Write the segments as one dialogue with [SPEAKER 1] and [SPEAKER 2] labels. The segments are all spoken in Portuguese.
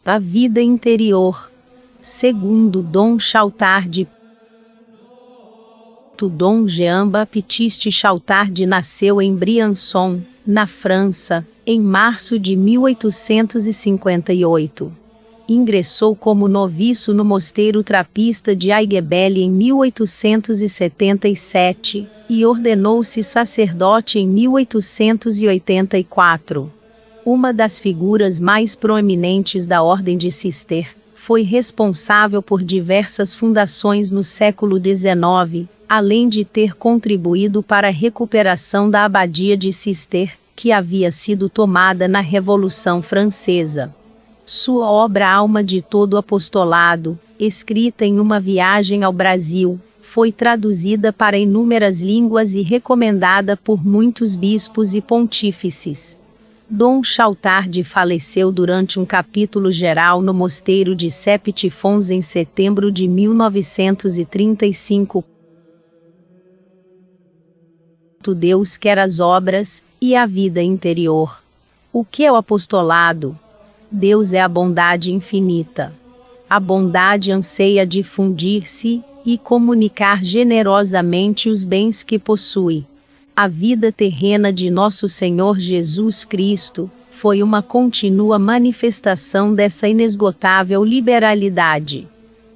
[SPEAKER 1] A vida interior. Segundo Dom Chautard. Dom Jean-Baptiste Chautard nasceu em Briançon, na França, em março de 1858. Ingressou como noviço no mosteiro trapista de Aiguebelle em 1877, e ordenou-se sacerdote em 1884. Uma das figuras mais proeminentes da Ordem de Cister, foi responsável por diversas fundações no século XIX, além de ter contribuído para a recuperação da abadia de Cister, que havia sido tomada na Revolução Francesa. Sua obra Alma de todo Apostolado, escrita em uma viagem ao Brasil, foi traduzida para inúmeras línguas e recomendada por muitos bispos e pontífices. Dom Chautard faleceu durante um capítulo geral no mosteiro de Septifons em setembro de 1935. Deus quer as obras e a vida interior. O que é o apostolado? Deus é a bondade infinita. A bondade anseia difundir-se e comunicar generosamente os bens que possui. A vida terrena de Nosso Senhor Jesus Cristo foi uma contínua manifestação dessa inesgotável liberalidade.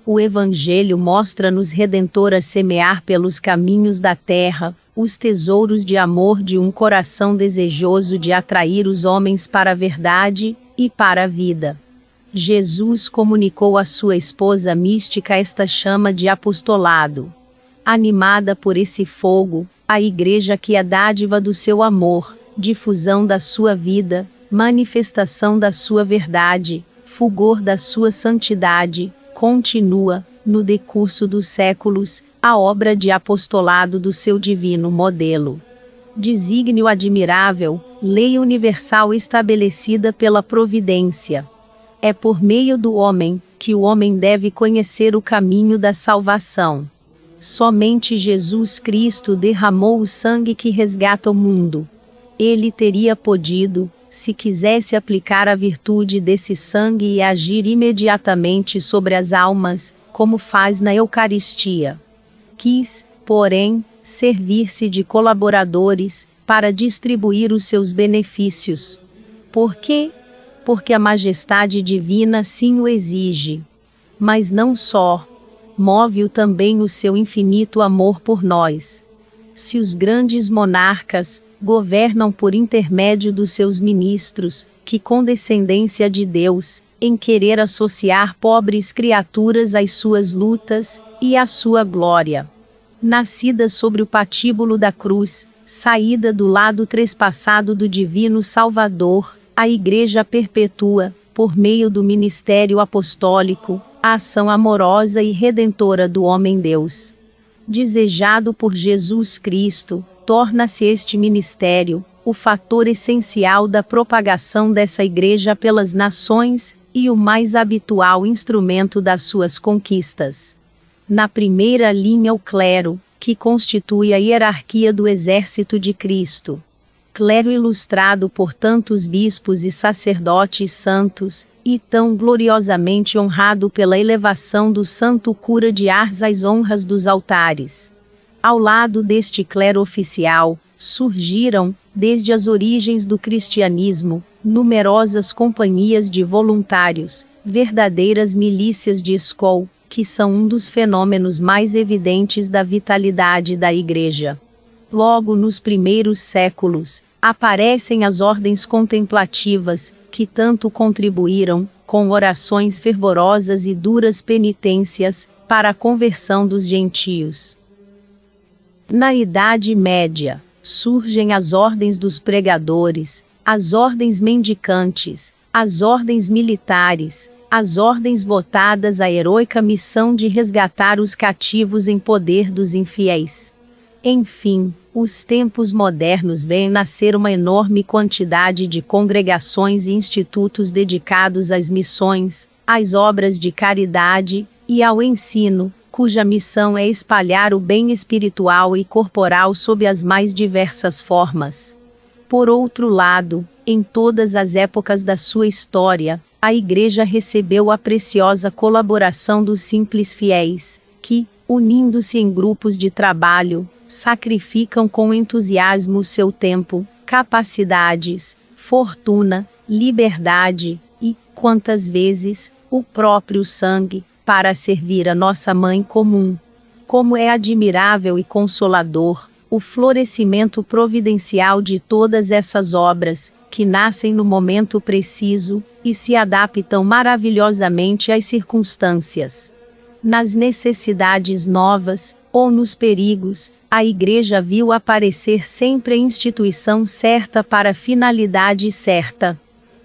[SPEAKER 1] O Evangelho mostra-nos Redentor a semear pelos caminhos da terra os tesouros de amor de um coração desejoso de atrair os homens para a verdade e para a vida. Jesus comunicou à sua esposa mística esta chama de apostolado. Animada por esse fogo, a Igreja que é dádiva do seu amor, difusão da sua vida, manifestação da sua verdade, fulgor da sua santidade, continua, no decurso dos séculos, a obra de apostolado do seu divino modelo. Desígnio admirável, lei universal estabelecida pela providência. É por meio do homem, que o homem deve conhecer o caminho da salvação. Somente Jesus Cristo derramou o sangue que resgata o mundo. Ele teria podido, se quisesse aplicar a virtude desse sangue e agir imediatamente sobre as almas, como faz na Eucaristia. Quis, porém, servir-se de colaboradores, para distribuir os seus benefícios. Por quê? Porque a majestade divina assim o exige. Mas não só. Move-o também o seu infinito amor por nós. Se os grandes monarcas governam por intermédio dos seus ministros, que condescendência de Deus, em querer associar pobres criaturas às suas lutas e à sua glória. Nascida sobre o patíbulo da cruz, saída do lado trespassado do divino Salvador, a Igreja perpetua, por meio do ministério apostólico, a ação amorosa e redentora do homem-Deus. Desejado por Jesus Cristo, torna-se este ministério o fator essencial da propagação dessa Igreja pelas nações e o mais habitual instrumento das suas conquistas. Na primeira linha, o clero, que constitui a hierarquia do exército de Cristo. Clero ilustrado por tantos bispos e sacerdotes santos, e tão gloriosamente honrado pela elevação do santo cura de Ars às honras dos altares. Ao lado deste clero oficial, surgiram, desde as origens do cristianismo, numerosas companhias de voluntários, verdadeiras milícias de escol, que são um dos fenômenos mais evidentes da vitalidade da Igreja. Logo nos primeiros séculos, aparecem as ordens contemplativas, que tanto contribuíram, com orações fervorosas e duras penitências, para a conversão dos gentios. Na Idade Média, surgem as ordens dos pregadores, as ordens mendicantes, as ordens militares, as ordens votadas à heroica missão de resgatar os cativos em poder dos infiéis. Enfim, os tempos modernos veem nascer uma enorme quantidade de congregações e institutos dedicados às missões, às obras de caridade e ao ensino, cuja missão é espalhar o bem espiritual e corporal sob as mais diversas formas. Por outro lado, em todas as épocas da sua história, a Igreja recebeu a preciosa colaboração dos simples fiéis, que, unindo-se em grupos de trabalho, sacrificam com entusiasmo seu tempo, capacidades, fortuna, liberdade e, quantas vezes, o próprio sangue, para servir a nossa mãe comum. Como é admirável e consolador o florescimento providencial de todas essas obras, que nascem no momento preciso e se adaptam maravilhosamente às circunstâncias. Nas necessidades novas, ou nos perigos, a Igreja viu aparecer sempre a instituição certa para a finalidade certa.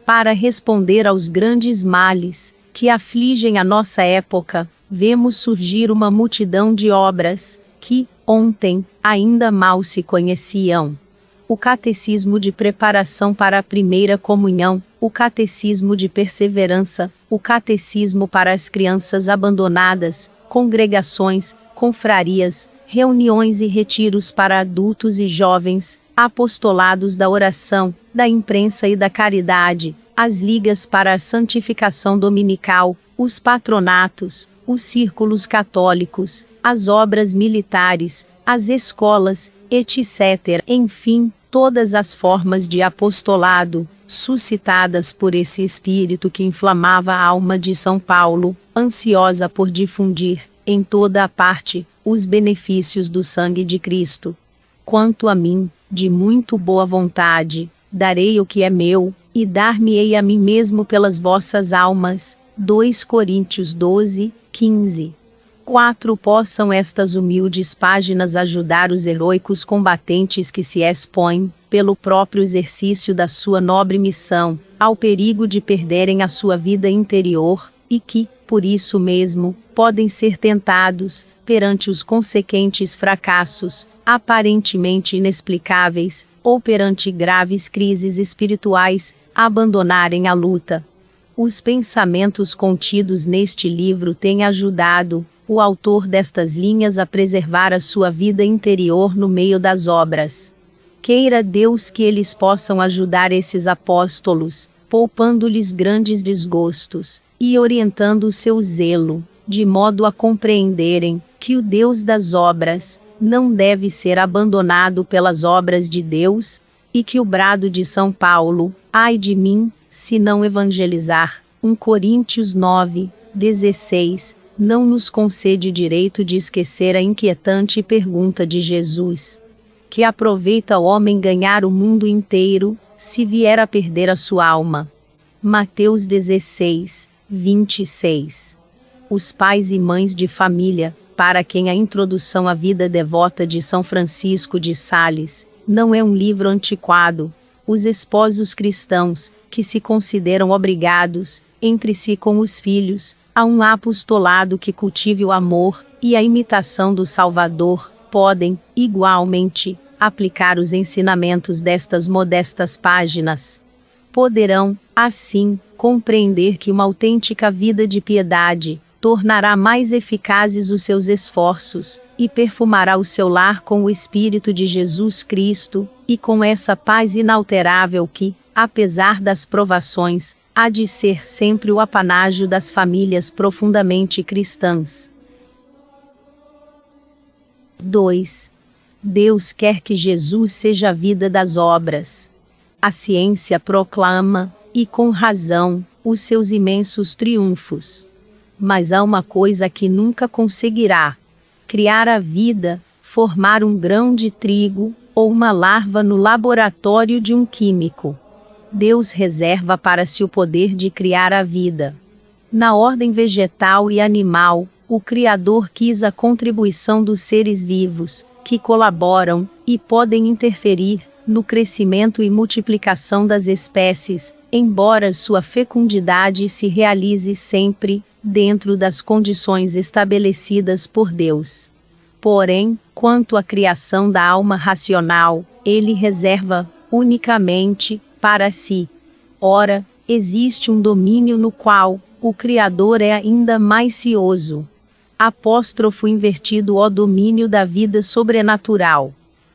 [SPEAKER 1] Para responder aos grandes males que afligem a nossa época, vemos surgir uma multidão de obras que, ontem, ainda mal se conheciam. O Catecismo de Preparação para a Primeira Comunhão, o Catecismo de Perseverança, o Catecismo para as Crianças Abandonadas, congregações, confrarias, reuniões e retiros para adultos e jovens, apostolados da oração, da imprensa e da caridade, as ligas para a santificação dominical, os patronatos, os círculos católicos, as obras militares, as escolas, etc. Enfim, todas as formas de apostolado, suscitadas por esse espírito que inflamava a alma de São Paulo, ansiosa por difundir, em toda a parte, os benefícios do sangue de Cristo. Quanto a mim, de muito boa vontade, darei o que é meu, e dar-me-ei a mim mesmo pelas vossas almas. 2 Coríntios 12, 15. 4. Possam estas humildes páginas ajudar os heroicos combatentes que se expõem, pelo próprio exercício da sua nobre missão, ao perigo de perderem a sua vida interior, e que, por isso mesmo, podem ser tentados, perante os consequentes fracassos, aparentemente inexplicáveis, ou perante graves crises espirituais, a abandonarem a luta. Os pensamentos contidos neste livro têm ajudado o autor destas linhas a preservar a sua vida interior no meio das obras. Queira Deus que eles possam ajudar esses apóstolos, poupando-lhes grandes desgostos, e orientando o seu zelo, de modo a compreenderem que o Deus das obras não deve ser abandonado pelas obras de Deus, e que o brado de São Paulo, ai de mim, se não evangelizar, 1 Coríntios 9, 16, não nos concede direito de esquecer a inquietante pergunta de Jesus: que aproveita o homem ganhar o mundo inteiro, se vier a perder a sua alma? Mateus 16, 26. Os pais e mães de família, para quem a introdução à vida devota de São Francisco de Sales não é um livro antiquado, os esposos cristãos, que se consideram obrigados, entre si com os filhos, a um apostolado que cultive o amor e a imitação do Salvador, podem, igualmente, aplicar os ensinamentos destas modestas páginas. Poderão, assim, compreender que uma autêntica vida de piedade tornará mais eficazes os seus esforços, e perfumará o seu lar com o Espírito de Jesus Cristo, e com essa paz inalterável que, apesar das provações, há de ser sempre o apanágio das famílias profundamente cristãs. 2. Deus quer que Jesus seja a vida das obras. A ciência proclama, e com razão, os seus imensos triunfos. Mas há uma coisa que nunca conseguirá: criar a vida, formar um grão de trigo, ou uma larva no laboratório de um químico. Deus reserva para si o poder de criar a vida. Na ordem vegetal e animal, o Criador quis a contribuição dos seres vivos, que colaboram, e podem interferir, no crescimento e multiplicação das espécies, embora sua fecundidade se realize sempre, dentro das condições estabelecidas por Deus. Porém, quanto à criação da alma racional, ele reserva, unicamente, para si. Ora, existe um domínio no qual o Criador é ainda mais cioso. Apóstrofo invertido: o domínio da vida sobrenatural.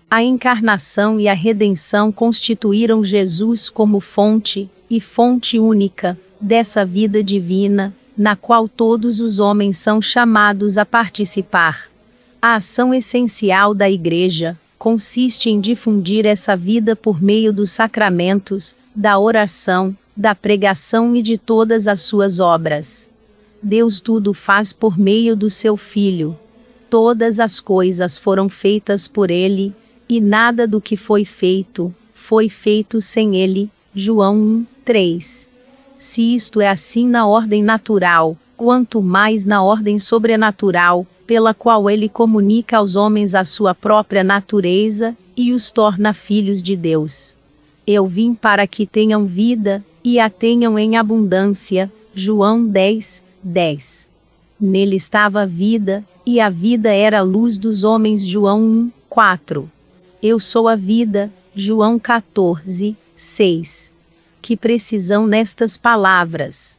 [SPEAKER 1] A encarnação e a redenção constituíram Jesus como fonte, e fonte única, dessa vida divina, na qual todos os homens são chamados a participar. A ação essencial da Igreja consiste em difundir essa vida por meio dos sacramentos, da oração, da pregação e de todas as suas obras. Deus tudo faz por meio do seu Filho. Todas as coisas foram feitas por Ele, e nada do que foi feito sem Ele. João 1, 3. Se isto é assim na ordem natural, quanto mais na ordem sobrenatural, pela qual Ele comunica aos homens a sua própria natureza, e os torna filhos de Deus. Eu vim para que tenham vida, e a tenham em abundância. João 10, 10. Nele estava a vida, e a vida era a luz dos homens. João 1, 4. Eu sou a vida. João 14, 6. Que precisão nestas palavras!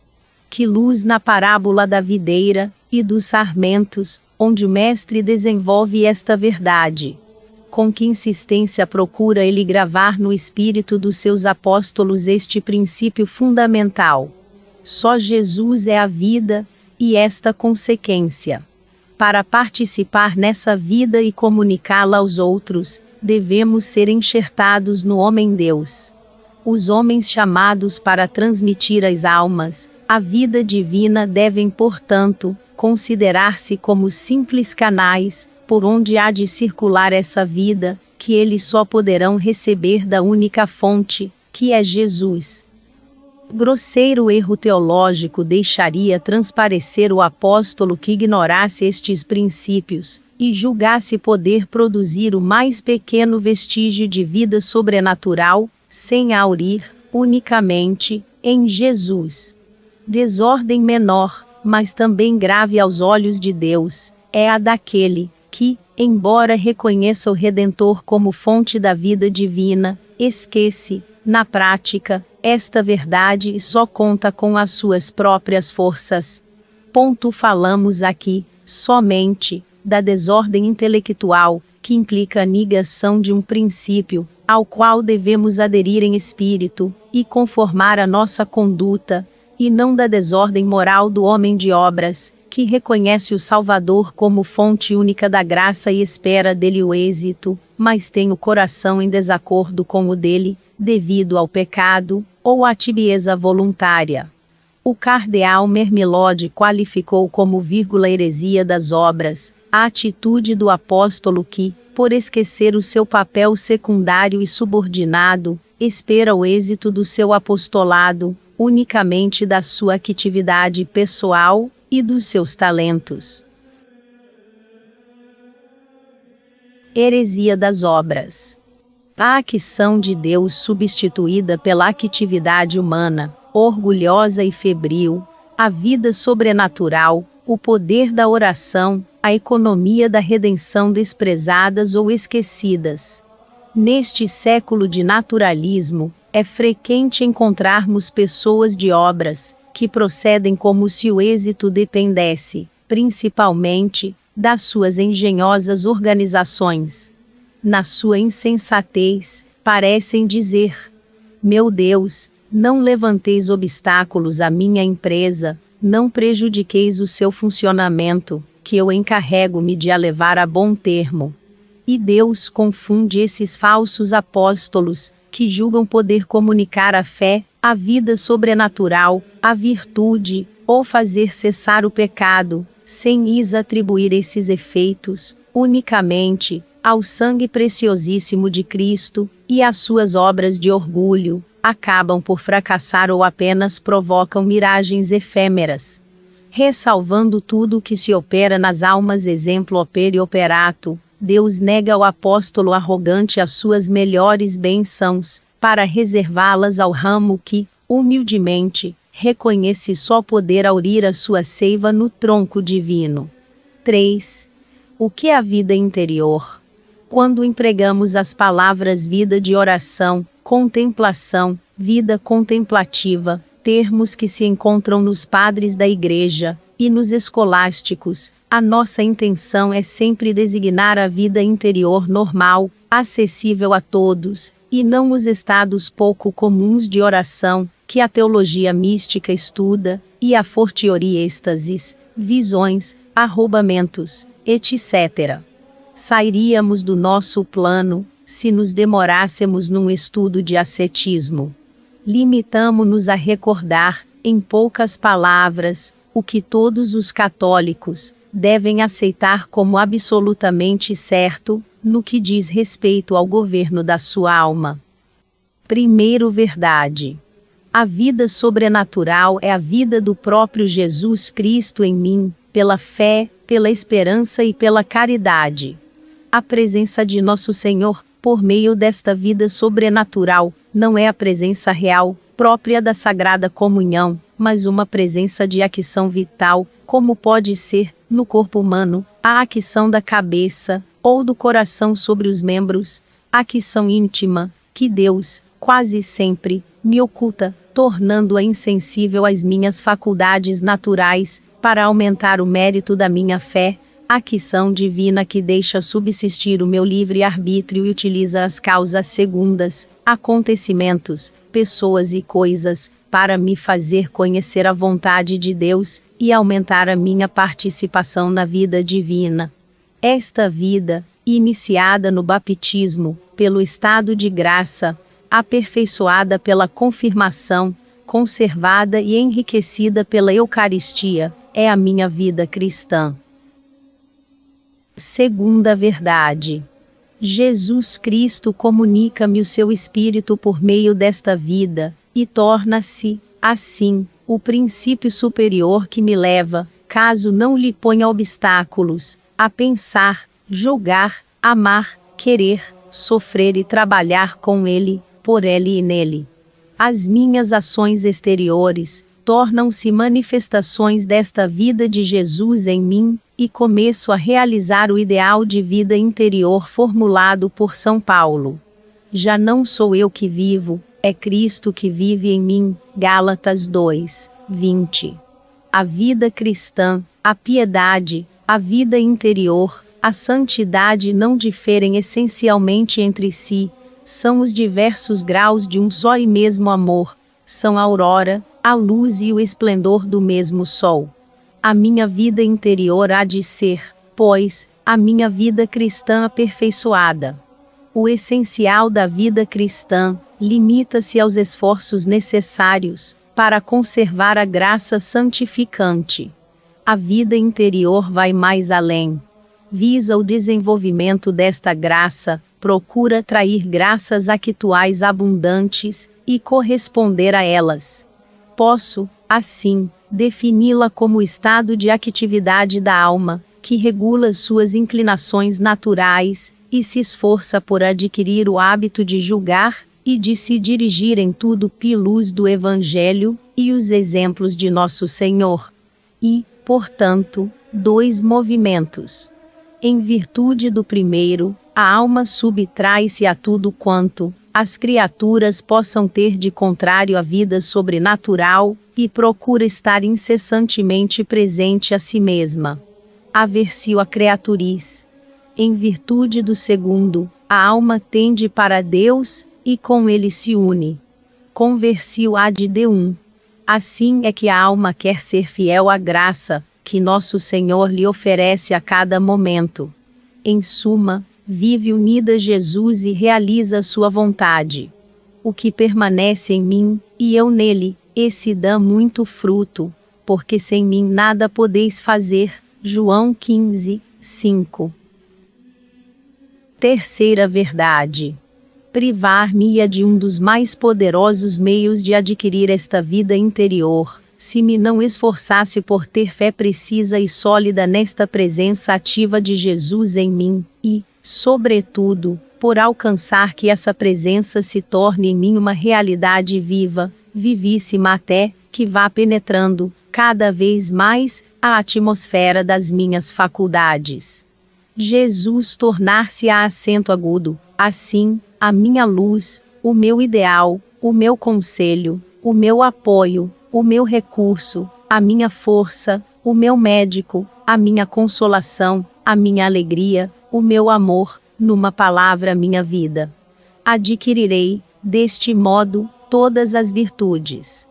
[SPEAKER 1] Que luz na parábola da videira e dos sarmentos, onde o Mestre desenvolve esta verdade. Com que insistência procura ele gravar no espírito dos seus apóstolos este princípio fundamental. Só Jesus é a vida, e esta consequência. Para participar nessa vida e comunicá-la aos outros, devemos ser enxertados no homem-Deus. Os homens chamados para transmitir às almas a vida divina devem, portanto, considerar-se como simples canais, por onde há de circular essa vida, que eles só poderão receber da única fonte, que é Jesus. Grosseiro erro teológico deixaria transparecer o apóstolo que ignorasse estes princípios, e julgasse poder produzir o mais pequeno vestígio de vida sobrenatural, sem aurir, unicamente, em Jesus. Desordem menor, mas também grave aos olhos de Deus, é a daquele que, embora reconheça o Redentor como fonte da vida divina, esquece, na prática, esta verdade e só conta com as suas próprias forças. Falamos aqui, somente, da desordem intelectual, que implica a negação de um princípio, ao qual devemos aderir em espírito, e conformar a nossa conduta, e não da desordem moral do homem de obras, que reconhece o Salvador como fonte única da graça e espera dele o êxito, mas tem o coração em desacordo com o dele, devido ao pecado, ou à tibieza voluntária. O cardeal Mermilode qualificou como heresia das obras, a atitude do apóstolo que, por esquecer o seu papel secundário e subordinado, espera o êxito do seu apostolado, unicamente da sua atividade pessoal e dos seus talentos. Heresia das obras. A ação de Deus substituída pela atividade humana, orgulhosa e febril, a vida sobrenatural, o poder da oração, a economia da redenção desprezadas ou esquecidas. Neste século de naturalismo, é frequente encontrarmos pessoas de obras, que procedem como se o êxito dependesse, principalmente, das suas engenhosas organizações. Na sua insensatez, parecem dizer: meu Deus, não levanteis obstáculos à minha empresa, não prejudiqueis o seu funcionamento, que eu encarrego-me de a levar a bom termo. E Deus confunde esses falsos apóstolos, que julgam poder comunicar a fé, a vida sobrenatural, a virtude, ou fazer cessar o pecado, sem lhes atribuir esses efeitos, unicamente, ao sangue preciosíssimo de Cristo, e às suas obras de orgulho, acabam por fracassar ou apenas provocam miragens efêmeras. Ressalvando tudo o que se opera nas almas exemplo opere operato, Deus nega ao apóstolo arrogante as suas melhores bênçãos, para reservá-las ao ramo que, humildemente, reconhece só poder aurir a sua seiva no tronco divino. 3. O que é a vida interior? Quando empregamos as palavras vida de oração, contemplação, vida contemplativa, termos que se encontram nos padres da Igreja, e nos escolásticos, a nossa intenção é sempre designar a vida interior normal, acessível a todos, e não os estados pouco comuns de oração, que a teologia mística estuda, e a fortiori êxtases, visões, arrombamentos, etc. Sairíamos do nosso plano, se nos demorássemos num estudo de ascetismo. Limitamo-nos a recordar, em poucas palavras, o que todos os católicos devem aceitar como absolutamente certo, no que diz respeito ao governo da sua alma. Primeiro, verdade. A vida sobrenatural é a vida do próprio Jesus Cristo em mim, pela fé, pela esperança e pela caridade. A presença de Nosso Senhor, por meio desta vida sobrenatural, não é a presença real, própria da Sagrada Comunhão, mas uma presença de ação vital, como pode ser, no corpo humano, a ação da cabeça, ou do coração sobre os membros, a ação íntima, que Deus, quase sempre, me oculta, tornando-a insensível às minhas faculdades naturais, para aumentar o mérito da minha fé, a ação divina que deixa subsistir o meu livre-arbítrio e utiliza as causas segundas, acontecimentos, pessoas e coisas, para me fazer conhecer a vontade de Deus, e aumentar a minha participação na vida divina. Esta vida, iniciada no batismo, pelo estado de graça, aperfeiçoada pela confirmação, conservada e enriquecida pela Eucaristia, é a minha vida cristã. Segunda verdade. Jesus Cristo comunica-me o seu Espírito por meio desta vida, e torna-se, assim, o princípio superior que me leva, caso não lhe ponha obstáculos, a pensar, julgar, amar, querer, sofrer e trabalhar com Ele, por Ele e nele. As minhas ações exteriores tornam-se manifestações desta vida de Jesus em mim, e começo a realizar o ideal de vida interior formulado por São Paulo. Já não sou eu que vivo, é Cristo que vive em mim. Gálatas 2, 20. A vida cristã, a piedade, a vida interior, a santidade não diferem essencialmente entre si, são os diversos graus de um só e mesmo amor, são a aurora, a luz e o esplendor do mesmo sol. A minha vida interior há de ser, pois, a minha vida cristã aperfeiçoada. O essencial da vida cristã limita-se aos esforços necessários para conservar a graça santificante. A vida interior vai mais além. Visa o desenvolvimento desta graça, procura atrair graças actuais abundantes e corresponder a elas. Posso, assim, defini-la como o estado de atividade da alma, que regula suas inclinações naturais, e se esforça por adquirir o hábito de julgar, e de se dirigir em tudo pela luz do Evangelho, e os exemplos de Nosso Senhor. E, portanto, 2 movimentos. Em virtude do primeiro, a alma subtrai-se a tudo quanto as criaturas possam ter de contrário à vida sobrenatural, e procura estar incessantemente presente a si mesma. Aversio a criaturiz. Em virtude do segundo, a alma tende para Deus, e com Ele se une. Conversio ad Deum. Assim é que a alma quer ser fiel à graça, que Nosso Senhor lhe oferece a cada momento. Em suma, vive unida a Jesus e realiza sua vontade. O que permanece em mim, e eu nele, esse dá muito fruto, porque sem mim nada podeis fazer. João 15, 5. Terceira verdade. Privar-me-ia de um dos mais poderosos meios de adquirir esta vida interior, se me não esforçasse por ter fé precisa e sólida nesta presença ativa de Jesus em mim, e, sobretudo, por alcançar que essa presença se torne em mim uma realidade viva, vivíssima até, que vá penetrando, cada vez mais, a atmosfera das minhas faculdades. Jesus tornar-se-á acento agudo, assim, a minha luz, o meu ideal, o meu conselho, o meu apoio, o meu recurso, a minha força, o meu médico, a minha consolação, a minha alegria, o meu amor, numa palavra minha vida. Adquirirei, deste modo, todas as virtudes.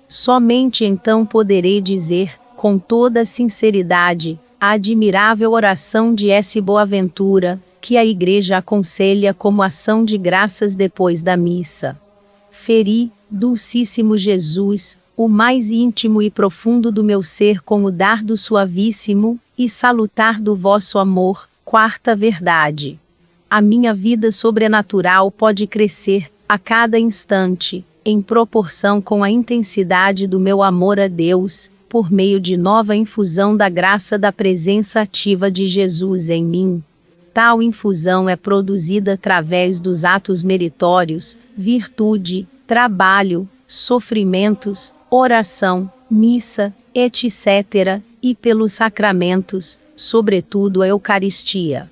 [SPEAKER 1] Somente então poderei dizer, com toda a sinceridade, a admirável oração de S. Boaventura, que a Igreja aconselha como ação de graças depois da missa. Feri, Dulcíssimo Jesus, o mais íntimo e profundo do meu ser com o dardo suavíssimo e salutar do vosso amor. Quarta verdade. A minha vida sobrenatural pode crescer, a cada instante, em proporção com a intensidade do meu amor a Deus, por meio de nova infusão da graça da presença ativa de Jesus em mim. Tal infusão é produzida através dos atos meritórios, virtude, trabalho, sofrimentos, oração, missa, etc., e pelos sacramentos, sobretudo a Eucaristia.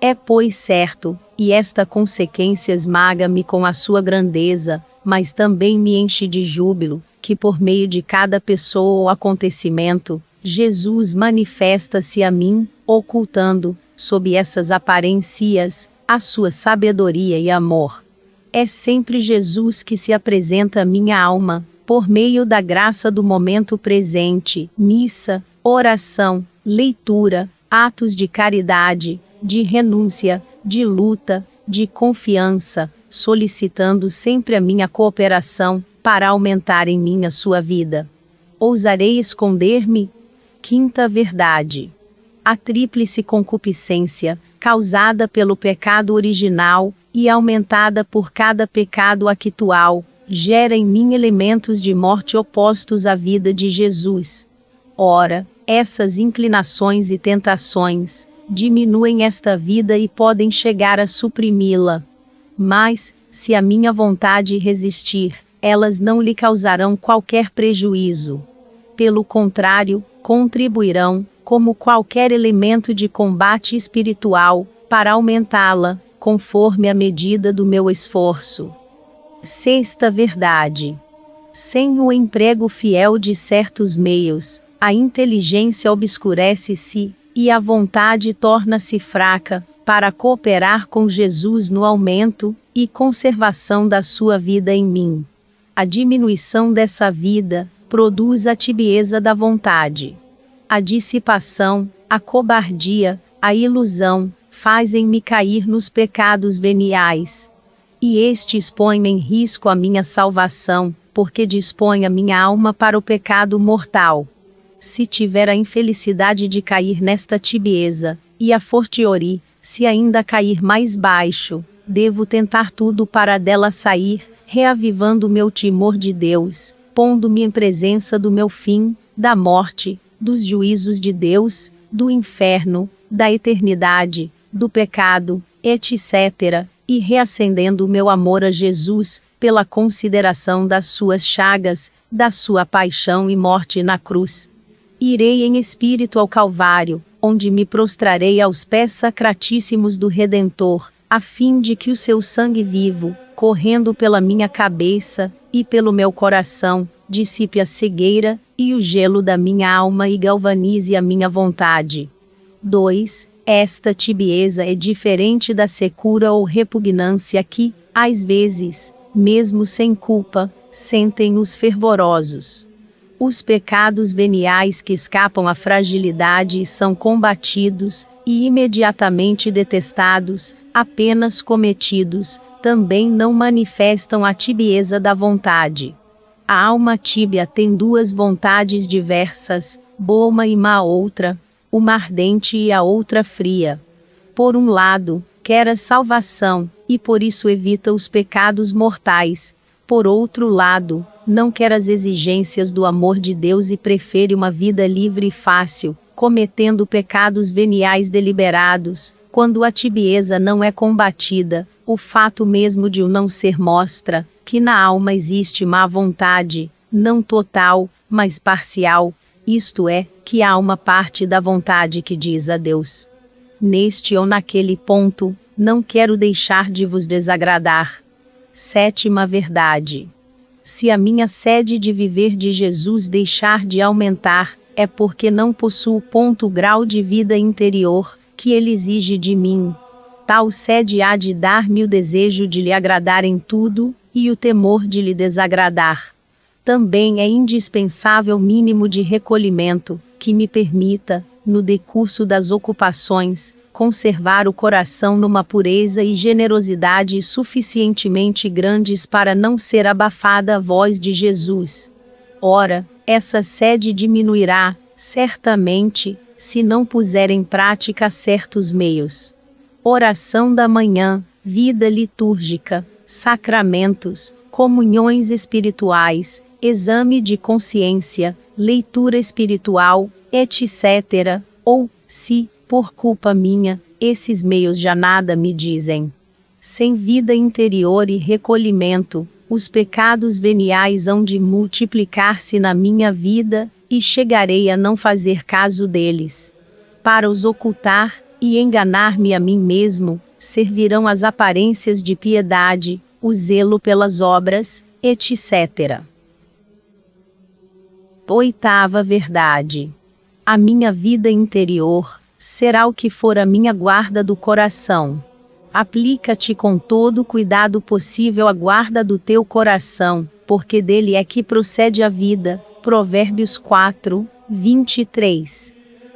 [SPEAKER 1] É, pois, certo, e esta consequência esmaga-me com a sua grandeza, mas também me enche de júbilo, que por meio de cada pessoa ou acontecimento, Jesus manifesta-se a mim, ocultando, sob essas aparências, a sua sabedoria e amor. É sempre Jesus que se apresenta à minha alma, por meio da graça do momento presente, missa, oração, leitura, atos de caridade, de renúncia, de luta, de confiança, solicitando sempre a minha cooperação, para aumentar em mim a sua vida. Ousarei esconder-me? Quinta verdade. A tríplice concupiscência, causada pelo pecado original, e aumentada por cada pecado actual, gera em mim elementos de morte opostos à vida de Jesus. Ora, essas inclinações e tentações diminuem esta vida e podem chegar a suprimi-la. Mas, se a minha vontade resistir, elas não lhe causarão qualquer prejuízo. Pelo contrário, contribuirão, como qualquer elemento de combate espiritual, para aumentá-la, conforme a medida do meu esforço. Sexta verdade. Sem o emprego fiel de certos meios, a inteligência obscurece-se, e a vontade torna-se fraca, para cooperar com Jesus no aumento e conservação da sua vida em mim. A diminuição dessa vida produz a tibieza da vontade. A dissipação, a cobardia, a ilusão, fazem-me cair nos pecados veniais. E estes põem em risco a minha salvação, porque dispõe a minha alma para o pecado mortal. Se tiver a infelicidade de cair nesta tibieza, e a fortiori, se ainda cair mais baixo, devo tentar tudo para dela sair, reavivando meu temor de Deus, pondo-me em presença do meu fim, da morte, dos juízos de Deus, do inferno, da eternidade, do pecado, etc., e reacendendo o meu amor a Jesus, pela consideração das suas chagas, da sua paixão e morte na cruz. Irei em espírito ao Calvário, onde me prostrarei aos pés sacratíssimos do Redentor, a fim de que o seu sangue vivo, correndo pela minha cabeça, e pelo meu coração, dissipe a cegueira, e o gelo da minha alma e galvanize a minha vontade. 2. Esta tibieza é diferente da secura ou repugnância que, às vezes, mesmo sem culpa, sentem os fervorosos. Os pecados veniais que escapam à fragilidade e são combatidos, e imediatamente detestados, apenas cometidos, também não manifestam a tibieza da vontade. A alma tíbia tem duas vontades diversas, boa e má outra, uma ardente e a outra fria. Por um lado, quer a salvação, e por isso evita os pecados mortais. Por outro lado, não quer as exigências do amor de Deus e prefere uma vida livre e fácil, cometendo pecados veniais deliberados. Quando a tibieza não é combatida, o fato mesmo de o não ser mostra que na alma existe má vontade, não total, mas parcial, isto é, que há uma parte da vontade que diz a Deus: neste ou naquele ponto, não quero deixar de vos desagradar. Sétima verdade. Se a minha sede de viver de Jesus deixar de aumentar, é porque não possuo grau de vida interior, que ele exige de mim. Tal sede há de dar-me o desejo de lhe agradar em tudo, e o temor de lhe desagradar. Também é indispensável mínimo de recolhimento, que me permita, no decurso das ocupações, conservar o coração numa pureza e generosidade suficientemente grandes para não ser abafada a voz de Jesus. Ora, essa sede diminuirá, certamente, se não puser em prática certos meios. Oração da manhã, vida litúrgica, sacramentos, comunhões espirituais, exame de consciência, leitura espiritual, etc. Ou, se, por culpa minha, esses meios já nada me dizem. Sem vida interior e recolhimento, os pecados veniais hão de multiplicar-se na minha vida, e chegarei a não fazer caso deles. Para os ocultar, e enganar-me a mim mesmo, servirão as aparências de piedade, o zelo pelas obras, etc. Oitava verdade. A minha vida interior será o que for a minha guarda do coração. Aplica-te com todo o cuidado possível à guarda do teu coração, porque dele é que procede a vida. Provérbios 4, 23.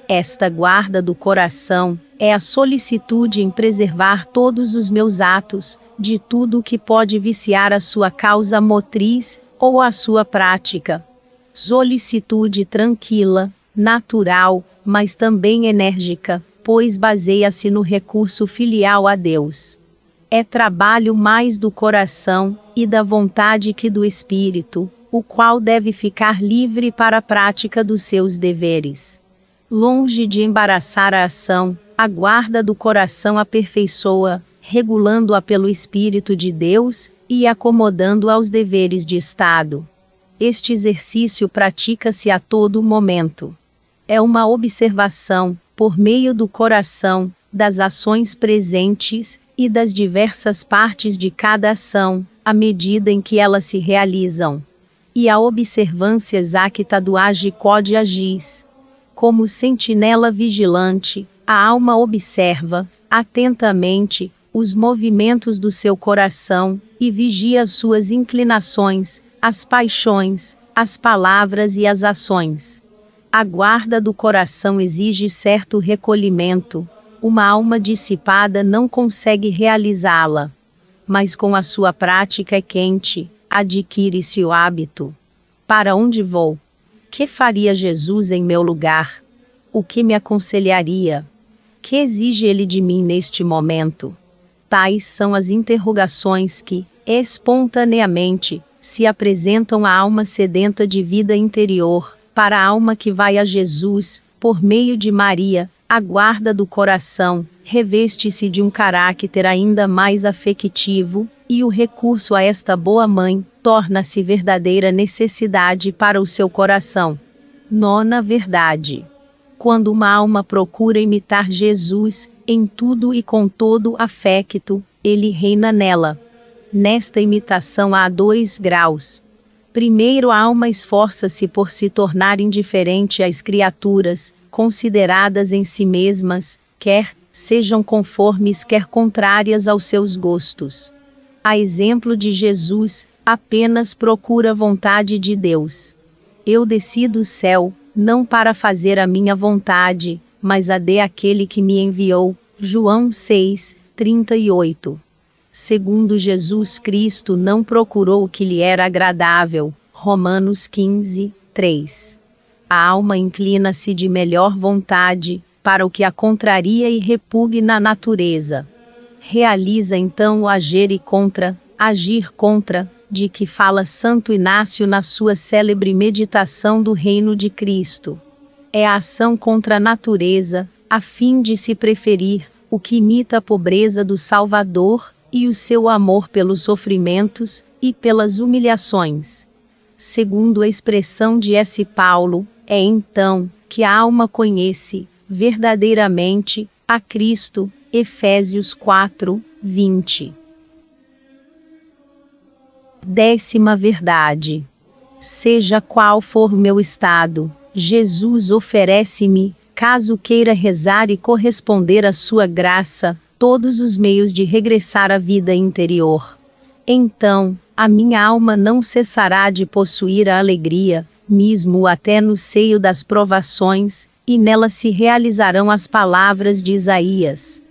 [SPEAKER 1] Esta guarda do coração é a solicitude em preservar todos os meus atos, de tudo o que pode viciar a sua causa motriz, ou a sua prática. Solicitude tranquila, natural, mas também enérgica, pois baseia-se no recurso filial a Deus. É trabalho mais do coração e da vontade que do espírito, o qual deve ficar livre para a prática dos seus deveres. Longe de embaraçar a ação, a guarda do coração aperfeiçoa, regulando-a pelo Espírito de Deus, e acomodando-a aos deveres de Estado. Este exercício pratica-se a todo momento. É uma observação, por meio do coração, das ações presentes, e das diversas partes de cada ação, à medida em que elas se realizam. E a observância exata do age quod agis. Como sentinela vigilante, a alma observa, atentamente, os movimentos do seu coração, e vigia as suas inclinações, as paixões, as palavras e as ações. A guarda do coração exige certo recolhimento. Uma alma dissipada não consegue realizá-la. Mas com a sua prática quente, adquire-se o hábito. Para onde vou? Que faria Jesus em meu lugar? O que me aconselharia? Que exige ele de mim neste momento? Tais são as interrogações que, espontaneamente, se apresentam à alma sedenta de vida interior, para a alma que vai a Jesus, por meio de Maria, a guarda do coração, reveste-se de um caráter ainda mais afectivo, e o recurso a esta boa mãe, torna-se verdadeira necessidade para o seu coração. Nona verdade. Quando uma alma procura imitar Jesus, em tudo e com todo afecto, ele reina nela. Nesta imitação há 2 graus. Primeiro, a alma esforça-se por se tornar indiferente às criaturas, consideradas em si mesmas, quer sejam conformes quer contrárias aos seus gostos. A exemplo de Jesus, apenas procura a vontade de Deus. Eu desci do céu, não para fazer a minha vontade, mas a de aquele que me enviou. João 6, 38. Segundo Jesus Cristo não procurou o que lhe era agradável. Romanos 15, 3. A alma inclina-se de melhor vontade, para o que a contraria e repugna a natureza. Realiza então o agir contra, de que fala Santo Inácio na sua célebre meditação do Reino de Cristo. É a ação contra a natureza, a fim de se preferir, o que imita a pobreza do Salvador, e o seu amor pelos sofrimentos, e pelas humilhações. Segundo a expressão de S. Paulo, é então, que a alma conhece, verdadeiramente, a Cristo. Efésios 4, 20. 10ª verdade. Seja qual for o meu estado, Jesus oferece-me, caso queira rezar e corresponder à sua graça, todos os meios de regressar à vida interior. Então, A minha alma não cessará de possuir a alegria, mesmo até no seio das provações, e nela se realizarão as palavras de Isaías.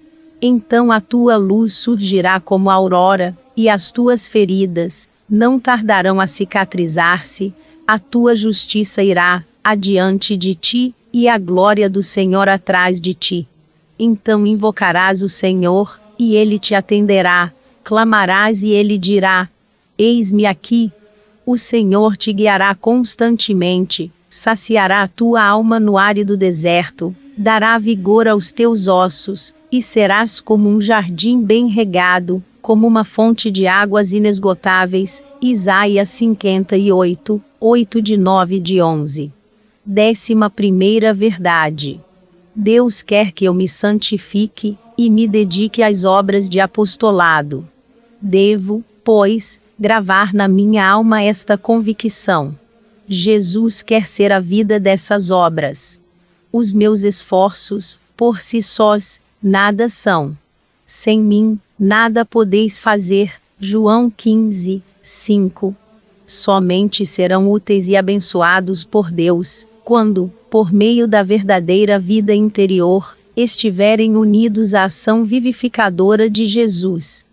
[SPEAKER 1] Então a tua luz surgirá como a aurora, e as tuas feridas não tardarão a cicatrizar-se, a tua justiça irá adiante de ti, e a glória do Senhor atrás de ti. Então invocarás o Senhor, e ele te atenderá, clamarás e ele dirá: eis-me aqui. O Senhor te guiará constantemente, saciará a tua alma no árido deserto, dará vigor aos teus ossos, e serás como um jardim bem regado, como uma fonte de águas inesgotáveis. Isaías 58, 8-9-11. 11ª verdade. Deus quer que eu me santifique, e me dedique às obras de apostolado. Devo, pois, gravar na minha alma esta convicção. Jesus quer ser a vida dessas obras. Os meus esforços, por si sós, nada são. Sem mim, nada podeis fazer. João 15, 5. Somente serão úteis e abençoados por Deus, quando, por meio da verdadeira vida interior, estiverem unidos à ação vivificadora de Jesus.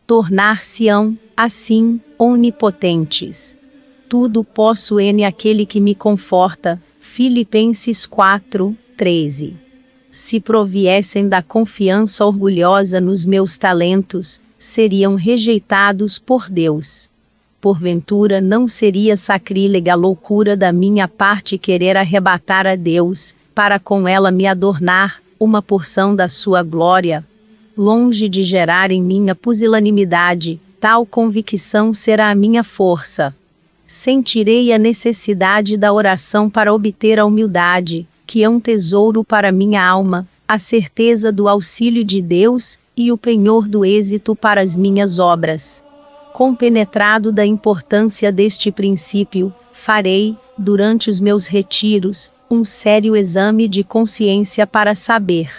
[SPEAKER 1] Tornar-se-ão, assim, onipotentes. Tudo posso naquele que me conforta. Filipenses 4, 13. Se proviessem da confiança orgulhosa nos meus talentos, seriam rejeitados por Deus. Porventura não seria sacrílega a loucura da minha parte querer arrebatar a Deus, para com ela me adornar, uma porção da sua glória? Longe de gerar em minha pusilanimidade, tal convicção será a minha força. Sentirei a necessidade da oração para obter a humildade, que é um tesouro para minha alma, a certeza do auxílio de Deus, e o penhor do êxito para as minhas obras. Compenetrado da importância deste princípio, farei, durante os meus retiros, um sério exame de consciência para saber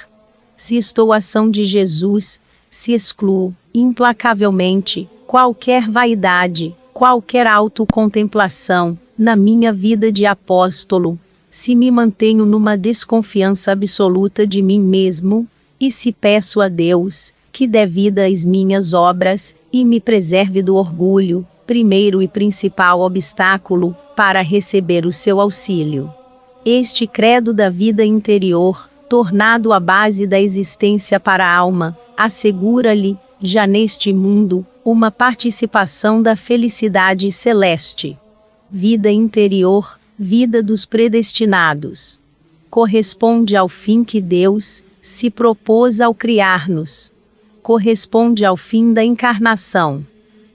[SPEAKER 1] se estou à ação de Jesus, se excluo, implacavelmente, qualquer vaidade, qualquer autocontemplação, na minha vida de apóstolo, se me mantenho numa desconfiança absoluta de mim mesmo, e se peço a Deus, que dê vida às minhas obras, e me preserve do orgulho, primeiro e principal obstáculo, para receber o seu auxílio. Este credo da vida interior, tornado a base da existência para a alma, assegura-lhe, já neste mundo, uma participação da felicidade celeste. Vida interior, vida dos predestinados. Corresponde ao fim que Deus se propôs ao criar-nos. Corresponde ao fim da encarnação.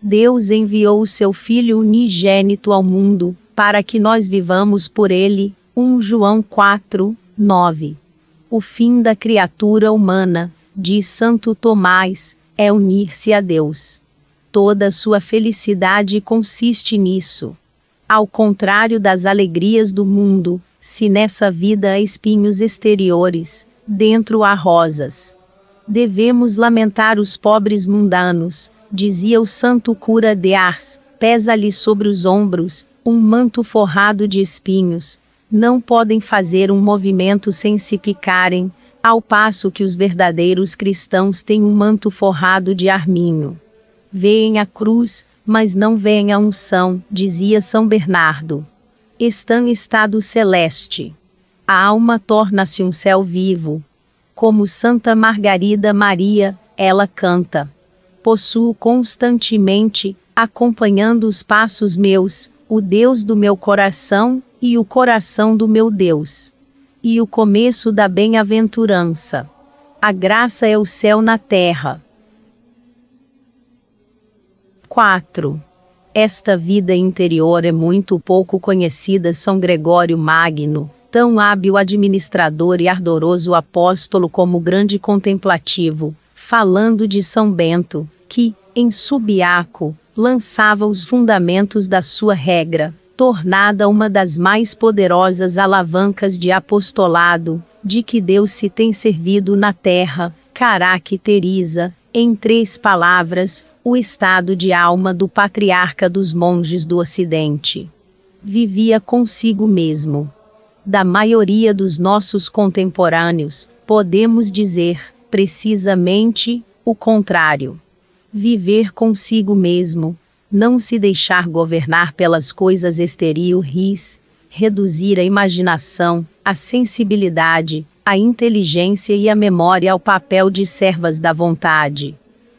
[SPEAKER 1] Deus enviou o seu Filho unigênito ao mundo, para que nós vivamos por ele. 1 João 4, 9. O fim da criatura humana, diz Santo Tomás, é unir-se a Deus. Toda sua felicidade consiste nisso. Ao contrário das alegrias do mundo, se nessa vida há espinhos exteriores, dentro há rosas. Devemos lamentar os pobres mundanos, dizia o santo cura de Ars, pesa-lhe sobre os ombros um manto forrado de espinhos. Não podem fazer um movimento sem se picarem, ao passo que os verdadeiros cristãos têm um manto forrado de arminho. Veem a cruz, mas não veem a unção, dizia São Bernardo. Estão em estado celeste. A alma torna-se um céu vivo. Como Santa Margarida Maria, ela canta. Possuo constantemente, acompanhando os passos meus, o Deus do meu coração, e o coração do meu Deus. E o começo da bem-aventurança. A graça é o céu na terra. 4. Esta vida interior é muito pouco conhecida. São Gregório Magno, tão hábil administrador e ardoroso apóstolo como grande contemplativo, falando de São Bento, que, em Subiaco, lançava os fundamentos da sua regra, tornada uma das mais poderosas alavancas de apostolado, de que Deus se tem servido na terra, caracteriza, em 3 palavras, o estado de alma do patriarca dos monges do Ocidente. Vivia consigo mesmo. Da maioria dos nossos contemporâneos, podemos dizer, precisamente, o contrário. Viver consigo mesmo, não se deixar governar pelas coisas exteriores, reduzir a imaginação, a sensibilidade, a inteligência e a memória ao papel de servas da vontade.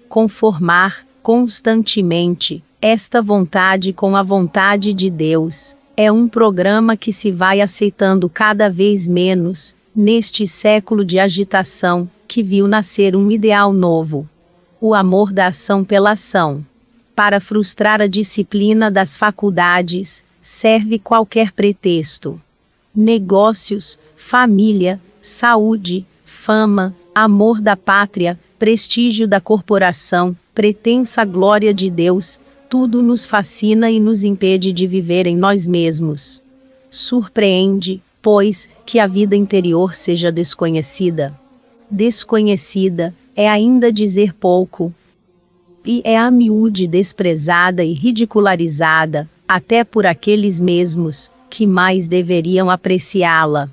[SPEAKER 1] Conformar, constantemente, esta vontade com a vontade de Deus, é um programa que se vai aceitando cada vez menos, neste século de agitação, que viu nascer um ideal novo. O amor da ação pela ação. Para frustrar a disciplina das faculdades, serve qualquer pretexto. Negócios, família, saúde, fama, amor da pátria, prestígio da corporação, pretensa glória de Deus, tudo nos fascina e nos impede de viver em nós mesmos. Surpreende, pois, que a vida interior seja desconhecida. Desconhecida é ainda dizer pouco. E é a miúde desprezada e ridicularizada, até por aqueles mesmos, que mais deveriam apreciá-la.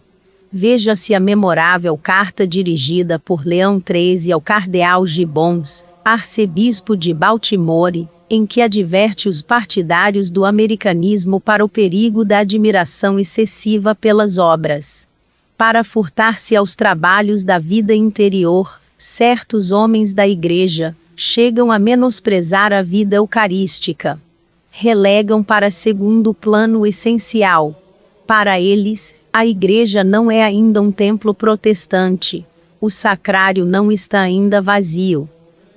[SPEAKER 1] Veja-se a memorável carta dirigida por Leão XIII ao cardeal Gibbons, arcebispo de Baltimore, em que adverte os partidários do americanismo para o perigo da admiração excessiva pelas obras. Para furtar-se aos trabalhos da vida interior, certos homens da Igreja chegam a menosprezar a vida eucarística. Relegam para segundo plano o essencial. Para eles, a Igreja não é ainda um templo protestante. O sacrário não está ainda vazio.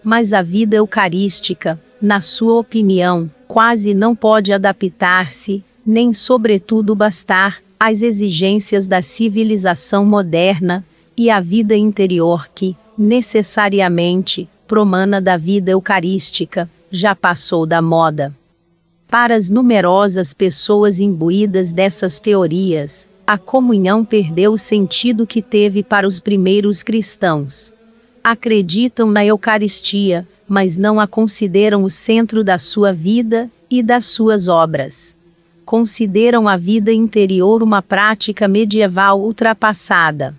[SPEAKER 1] Mas a vida eucarística, na sua opinião, quase não pode adaptar-se, nem sobretudo bastar, às exigências da civilização moderna, e a vida interior que, necessariamente, promana da vida eucarística, já passou da moda. Para as numerosas pessoas imbuídas dessas teorias, a comunhão perdeu o sentido que teve para os primeiros cristãos. Acreditam na Eucaristia, mas não a consideram o centro da sua vida e das suas obras. Consideram a vida interior uma prática medieval ultrapassada.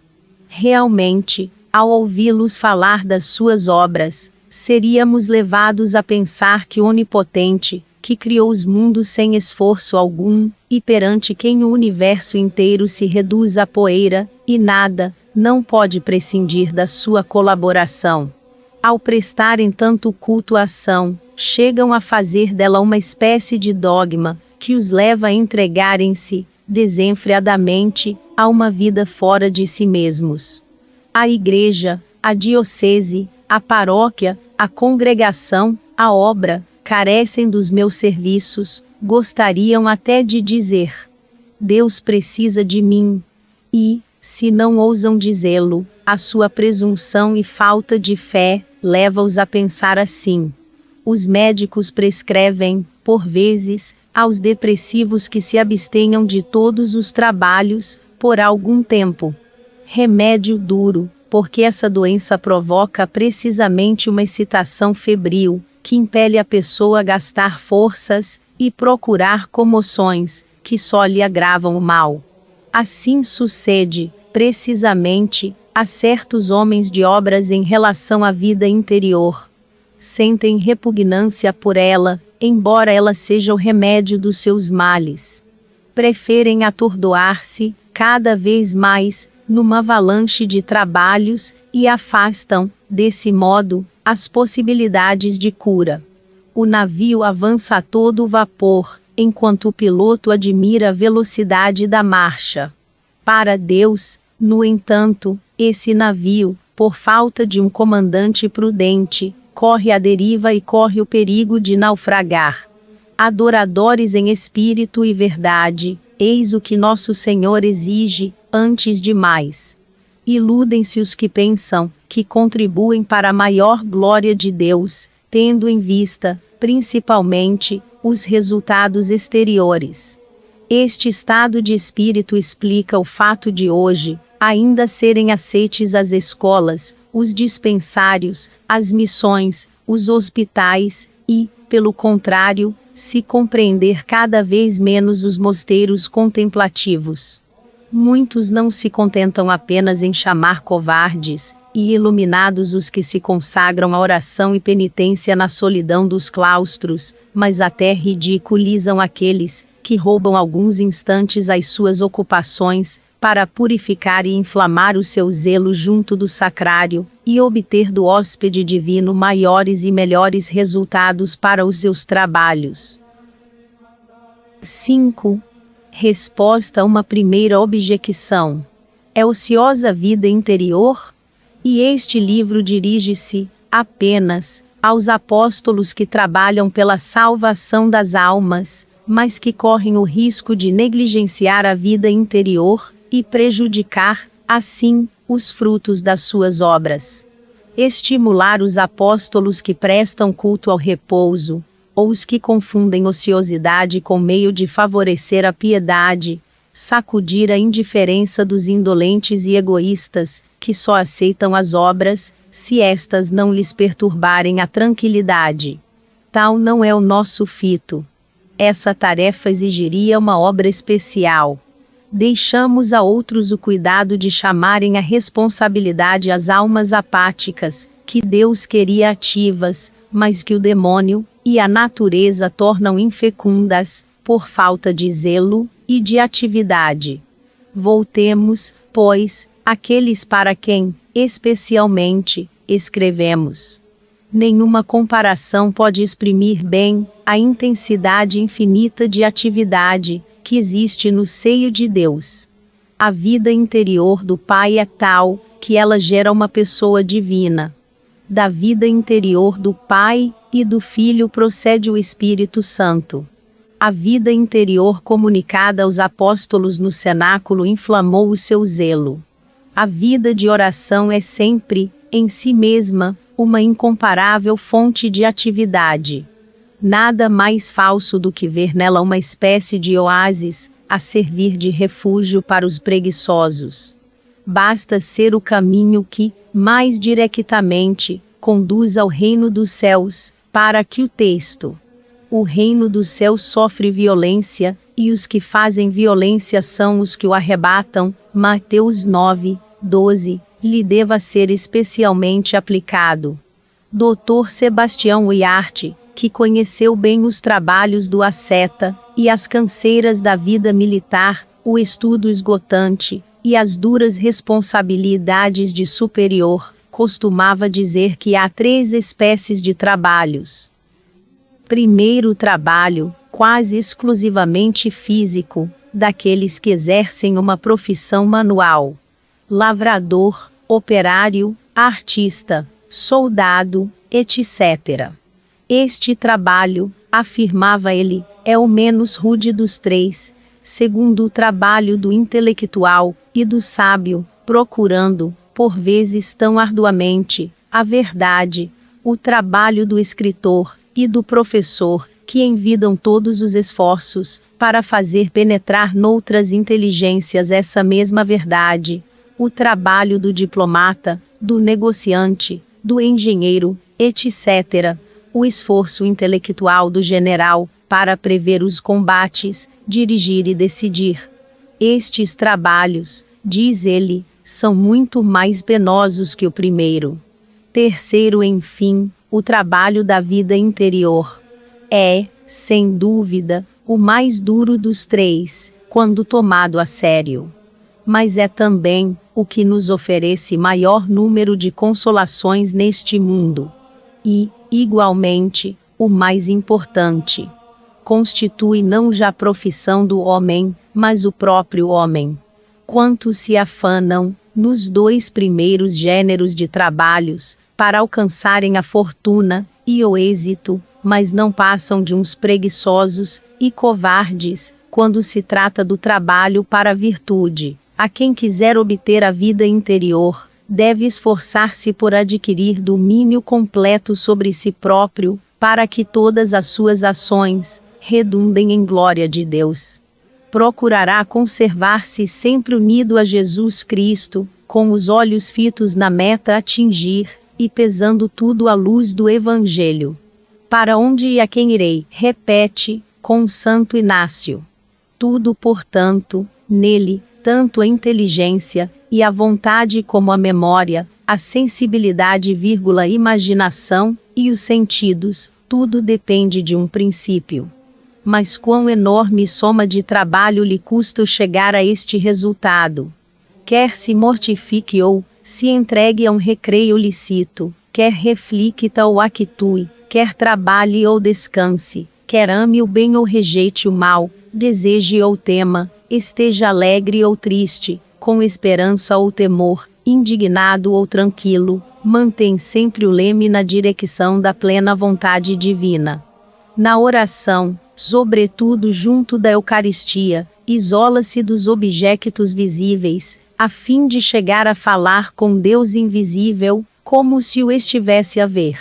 [SPEAKER 1] Realmente, ao ouvi-los falar das suas obras, seríamos levados a pensar que o Onipotente, que criou os mundos sem esforço algum, e perante quem o universo inteiro se reduz a poeira, e nada, não pode prescindir da sua colaboração. Ao prestarem tanto culto à ação, chegam a fazer dela uma espécie de dogma, que os leva a entregarem-se, desenfreadamente, a uma vida fora de si mesmos. A igreja, a diocese, a paróquia, a congregação, a obra, carecem dos meus serviços, gostariam até de dizer: Deus precisa de mim. E, se não ousam dizê-lo, a sua presunção e falta de fé leva-os a pensar assim. Os médicos prescrevem, por vezes, aos depressivos que se abstenham de todos os trabalhos, por algum tempo. Remédio duro, porque essa doença provoca precisamente uma excitação febril, que impele a pessoa a gastar forças e procurar comoções, que só lhe agravam o mal. Assim sucede, precisamente, a certos homens de obras em relação à vida interior. Sentem repugnância por ela, embora ela seja o remédio dos seus males. Preferem atordoar-se, cada vez mais, numa avalanche de trabalhos, e afastam, desse modo, as possibilidades de cura. O navio avança a todo vapor, enquanto o piloto admira a velocidade da marcha. Para Deus, no entanto, esse navio, por falta de um comandante prudente, corre à deriva e corre o perigo de naufragar. Adoradores em espírito e verdade, eis o que nosso Senhor exige, antes de mais. Iludem-se os que pensam, que contribuem para a maior glória de Deus, tendo em vista, principalmente, os resultados exteriores. Este estado de espírito explica o fato de hoje, ainda serem aceites as escolas, os dispensários, as missões, os hospitais, e, pelo contrário, se compreender cada vez menos os mosteiros contemplativos. Muitos não se contentam apenas em chamar covardes e iluminados os que se consagram à oração e penitência na solidão dos claustros, mas até ridiculizam aqueles que roubam alguns instantes às suas ocupações, para purificar e inflamar o seu zelo junto do sacrário, e obter do hóspede divino maiores e melhores resultados para os seus trabalhos. 5. Resposta a uma primeira objeção. É ociosa a vida interior? E este livro dirige-se, apenas, aos apóstolos que trabalham pela salvação das almas, mas que correm o risco de negligenciar a vida interior, e prejudicar, assim, os frutos das suas obras. Estimular os apóstolos que prestam culto ao repouso, ou os que confundem ociosidade com meio de favorecer a piedade, sacudir a indiferença dos indolentes e egoístas, que só aceitam as obras, se estas não lhes perturbarem a tranquilidade. Tal não é o nosso fito. Essa tarefa exigiria uma obra especial. Deixamos a outros o cuidado de chamarem à responsabilidade as almas apáticas, que Deus queria ativas, mas que o demônio e a natureza tornam infecundas, por falta de zelo e de atividade. Voltemos, pois, àqueles para quem, especialmente, escrevemos. Nenhuma comparação pode exprimir bem a intensidade infinita de atividade que existe no seio de Deus. A vida interior do Pai é tal, que ela gera uma pessoa divina. Da vida interior do Pai e do Filho procede o Espírito Santo. A vida interior comunicada aos apóstolos no cenáculo inflamou o seu zelo. A vida de oração é sempre, em si mesma, uma incomparável fonte de atividade. Nada mais falso do que ver nela uma espécie de oásis, a servir de refúgio para os preguiçosos. Basta ser o caminho que, mais diretamente, conduz ao reino dos céus, para que o texto. O reino dos céus sofre violência, e os que fazem violência são os que o arrebatam, Mateus 9, 12, lhe deva ser especialmente aplicado. Dr. Sebastião Huarte, que conheceu bem os trabalhos do asceta, e as canseiras da vida militar, o estudo esgotante, e as duras responsabilidades de superior, costumava dizer que há 3 espécies de trabalhos. Primeiro trabalho, quase exclusivamente físico, daqueles que exercem uma profissão manual. Lavrador, operário, artista, soldado, etc. Este trabalho, afirmava ele, é o menos rude dos 3, segundo o trabalho do intelectual e do sábio, procurando, por vezes tão arduamente, a verdade, o trabalho do escritor e do professor, que envidam todos os esforços para fazer penetrar noutras inteligências essa mesma verdade, o trabalho do diplomata, do negociante, do engenheiro, etc., o esforço intelectual do general, para prever os combates, dirigir e decidir. Estes trabalhos, diz ele, são muito mais penosos que o primeiro. Terceiro, enfim, o trabalho da vida interior. É, sem dúvida, o mais duro dos 3, quando tomado a sério. Mas é também o que nos oferece maior número de consolações neste mundo. E, igualmente, o mais importante. Constitui não já a profissão do homem, mas o próprio homem. Quantos se afanam, nos 2 primeiros gêneros de trabalhos, para alcançarem a fortuna e o êxito, mas não passam de uns preguiçosos e covardes, quando se trata do trabalho para a virtude. A quem quiser obter a vida interior, deve esforçar-se por adquirir domínio completo sobre si próprio, para que todas as suas ações redundem em glória de Deus. Procurará conservar-se sempre unido a Jesus Cristo, com os olhos fitos na meta a atingir, e pesando tudo à luz do Evangelho. Para onde e a quem irei? Repete, com Santo Inácio. Tudo, portanto, nele, tanto a inteligência, e a vontade como a memória, a sensibilidade, imaginação, e os sentidos, tudo depende de um princípio. Mas quão enorme soma de trabalho lhe custa chegar a este resultado. Quer se mortifique ou se entregue a um recreio lícito, quer reflicta ou actue, quer trabalhe ou descanse, quer ame o bem ou rejeite o mal, deseje ou tema, esteja alegre ou triste, com esperança ou temor, indignado ou tranquilo, mantém sempre o leme na direção da plena vontade divina. Na oração, sobretudo junto da Eucaristia, isola-se dos objetos visíveis, a fim de chegar a falar com Deus invisível, como se o estivesse a ver.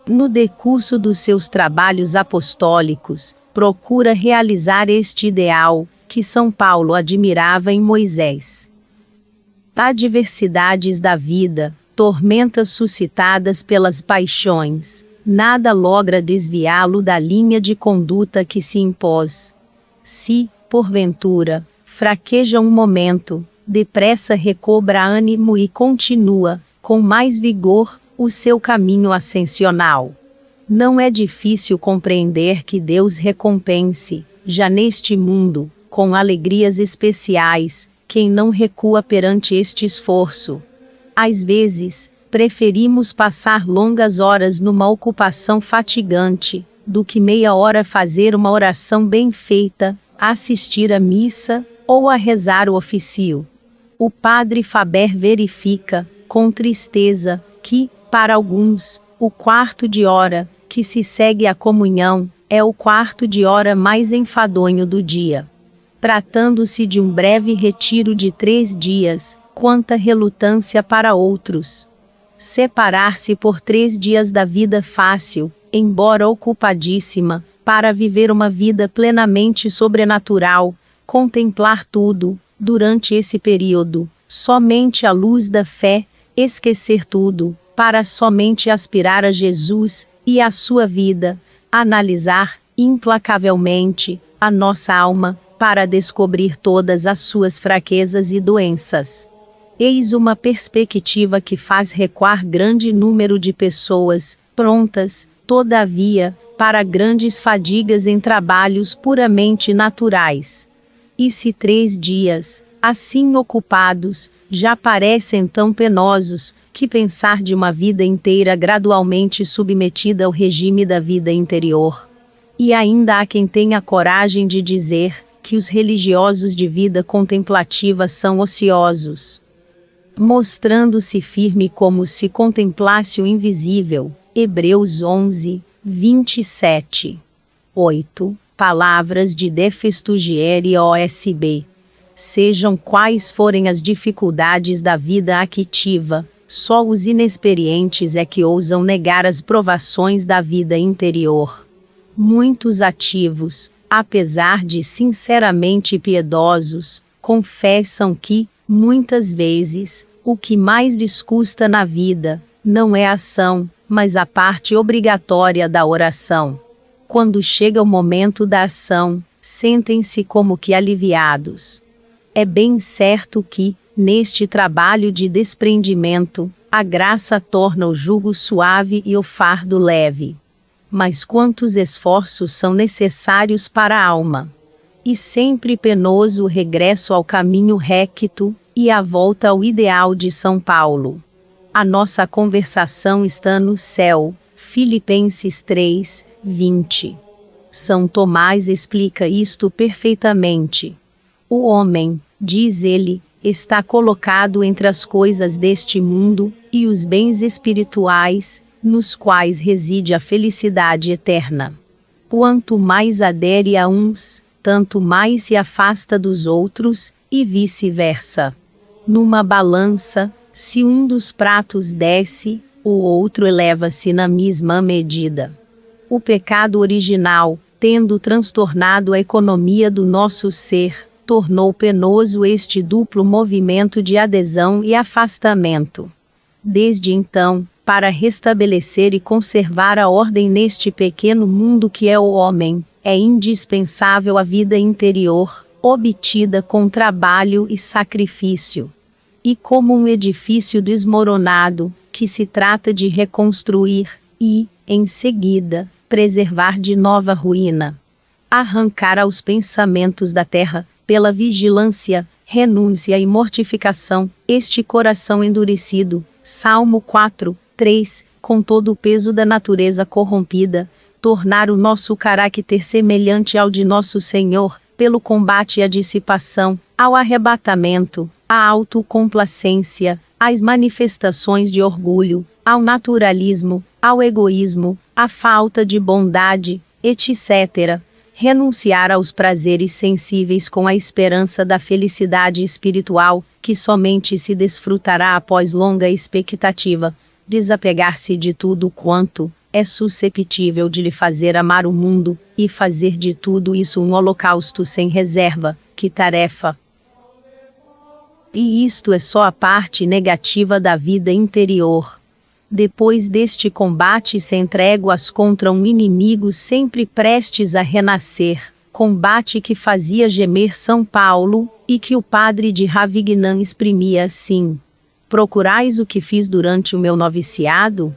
[SPEAKER 1] No decurso dos seus trabalhos apostólicos, procura realizar este ideal, que São Paulo admirava em Moisés. Adversidades da vida, tormentas suscitadas pelas paixões, nada logra desviá-lo da linha de conduta que se impôs. Se, porventura, fraqueja um momento, depressa recobra ânimo e continua, com mais vigor, o seu caminho ascensional. Não é difícil compreender que Deus recompense, já neste mundo, com alegrias especiais, quem não recua perante este esforço. Às vezes, preferimos passar longas horas numa ocupação fatigante, do que meia hora fazer uma oração bem feita, assistir à missa, ou a rezar o ofício. O padre Faber verifica, com tristeza, que, para alguns, o quarto de hora, que se segue à comunhão, é o quarto de hora mais enfadonho do dia. Tratando-se de um breve retiro de 3 dias, quanta relutância para outros. Separar-se por 3 dias da vida fácil, embora ocupadíssima, para viver uma vida plenamente sobrenatural, contemplar tudo, durante esse período, somente à luz da fé, esquecer tudo, para somente aspirar a Jesus e a sua vida, analisar, implacavelmente, a nossa alma, para descobrir todas as suas fraquezas e doenças. Eis uma perspectiva que faz recuar grande número de pessoas, prontas, todavia, para grandes fadigas em trabalhos puramente naturais. E se 3 dias, assim ocupados, já parecem tão penosos, que pensar de uma vida inteira gradualmente submetida ao regime da vida interior. E ainda há quem tenha coragem de dizer que os religiosos de vida contemplativa são ociosos. Mostrando-se firme como se contemplasse o invisível. Hebreus 11, 27. 8. Palavras de De Festugiere OSB. Sejam quais forem as dificuldades da vida ativa, só os inexperientes é que ousam negar as provações da vida interior. Muitos ativos, apesar de sinceramente piedosos, confessam que, muitas vezes, o que mais lhes custa na vida, não é a ação, mas a parte obrigatória da oração. Quando chega o momento da ação, sentem-se como que aliviados. É bem certo que, neste trabalho de desprendimento, a graça torna o jugo suave e o fardo leve. Mas quantos esforços são necessários para a alma? E sempre penoso o regresso ao caminho recto, e a volta ao ideal de São Paulo. A nossa conversação está no céu, Filipenses 3, 20. São Tomás explica isto perfeitamente. O homem, diz ele, está colocado entre as coisas deste mundo, e os bens espirituais, nos quais reside a felicidade eterna. Quanto mais adere a uns, tanto mais se afasta dos outros, e vice-versa. Numa balança, se um dos pratos desce, o outro eleva-se na mesma medida. O pecado original, tendo transtornado a economia do nosso ser, tornou penoso este duplo movimento de adesão e afastamento. Desde então, para restabelecer e conservar a ordem neste pequeno mundo que é o homem, é indispensável a vida interior, obtida com trabalho e sacrifício. E como um edifício desmoronado, que se trata de reconstruir, e, em seguida, preservar de nova ruína. Arrancar aos pensamentos da terra, pela vigilância, renúncia e mortificação, este coração endurecido, Salmo 4, 3, com todo o peso da natureza corrompida, tornar o nosso caráter semelhante ao de nosso Senhor, pelo combate à dissipação, ao arrebatamento, à autocomplacência, às manifestações de orgulho, ao naturalismo, ao egoísmo, à falta de bondade, etc. Renunciar aos prazeres sensíveis com a esperança da felicidade espiritual, que somente se desfrutará após longa expectativa. Desapegar-se de tudo quanto é susceptível de lhe fazer amar o mundo, e fazer de tudo isso um holocausto sem reserva. Que tarefa! E isto é só a parte negativa da vida interior. Depois deste combate sem tréguas contra um inimigo sempre prestes a renascer, combate que fazia gemer São Paulo, e que o padre de Ravignan exprimia assim: procurais o que fiz durante o meu noviciado?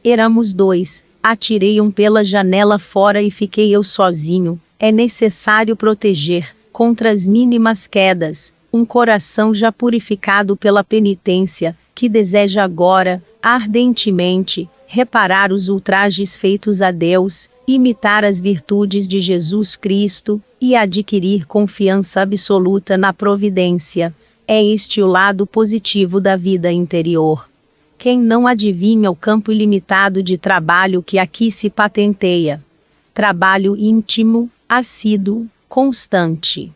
[SPEAKER 1] Éramos dois, atirei um pela janela fora e fiquei eu sozinho. É necessário proteger, contra as mínimas quedas, um coração já purificado pela penitência, que deseja agora, ardentemente, reparar os ultrajes feitos a Deus, imitar as virtudes de Jesus Cristo, e adquirir confiança absoluta na providência. É este o lado positivo da vida interior. Quem não adivinha o campo ilimitado de trabalho que aqui se patenteia? Trabalho íntimo, assíduo, constante.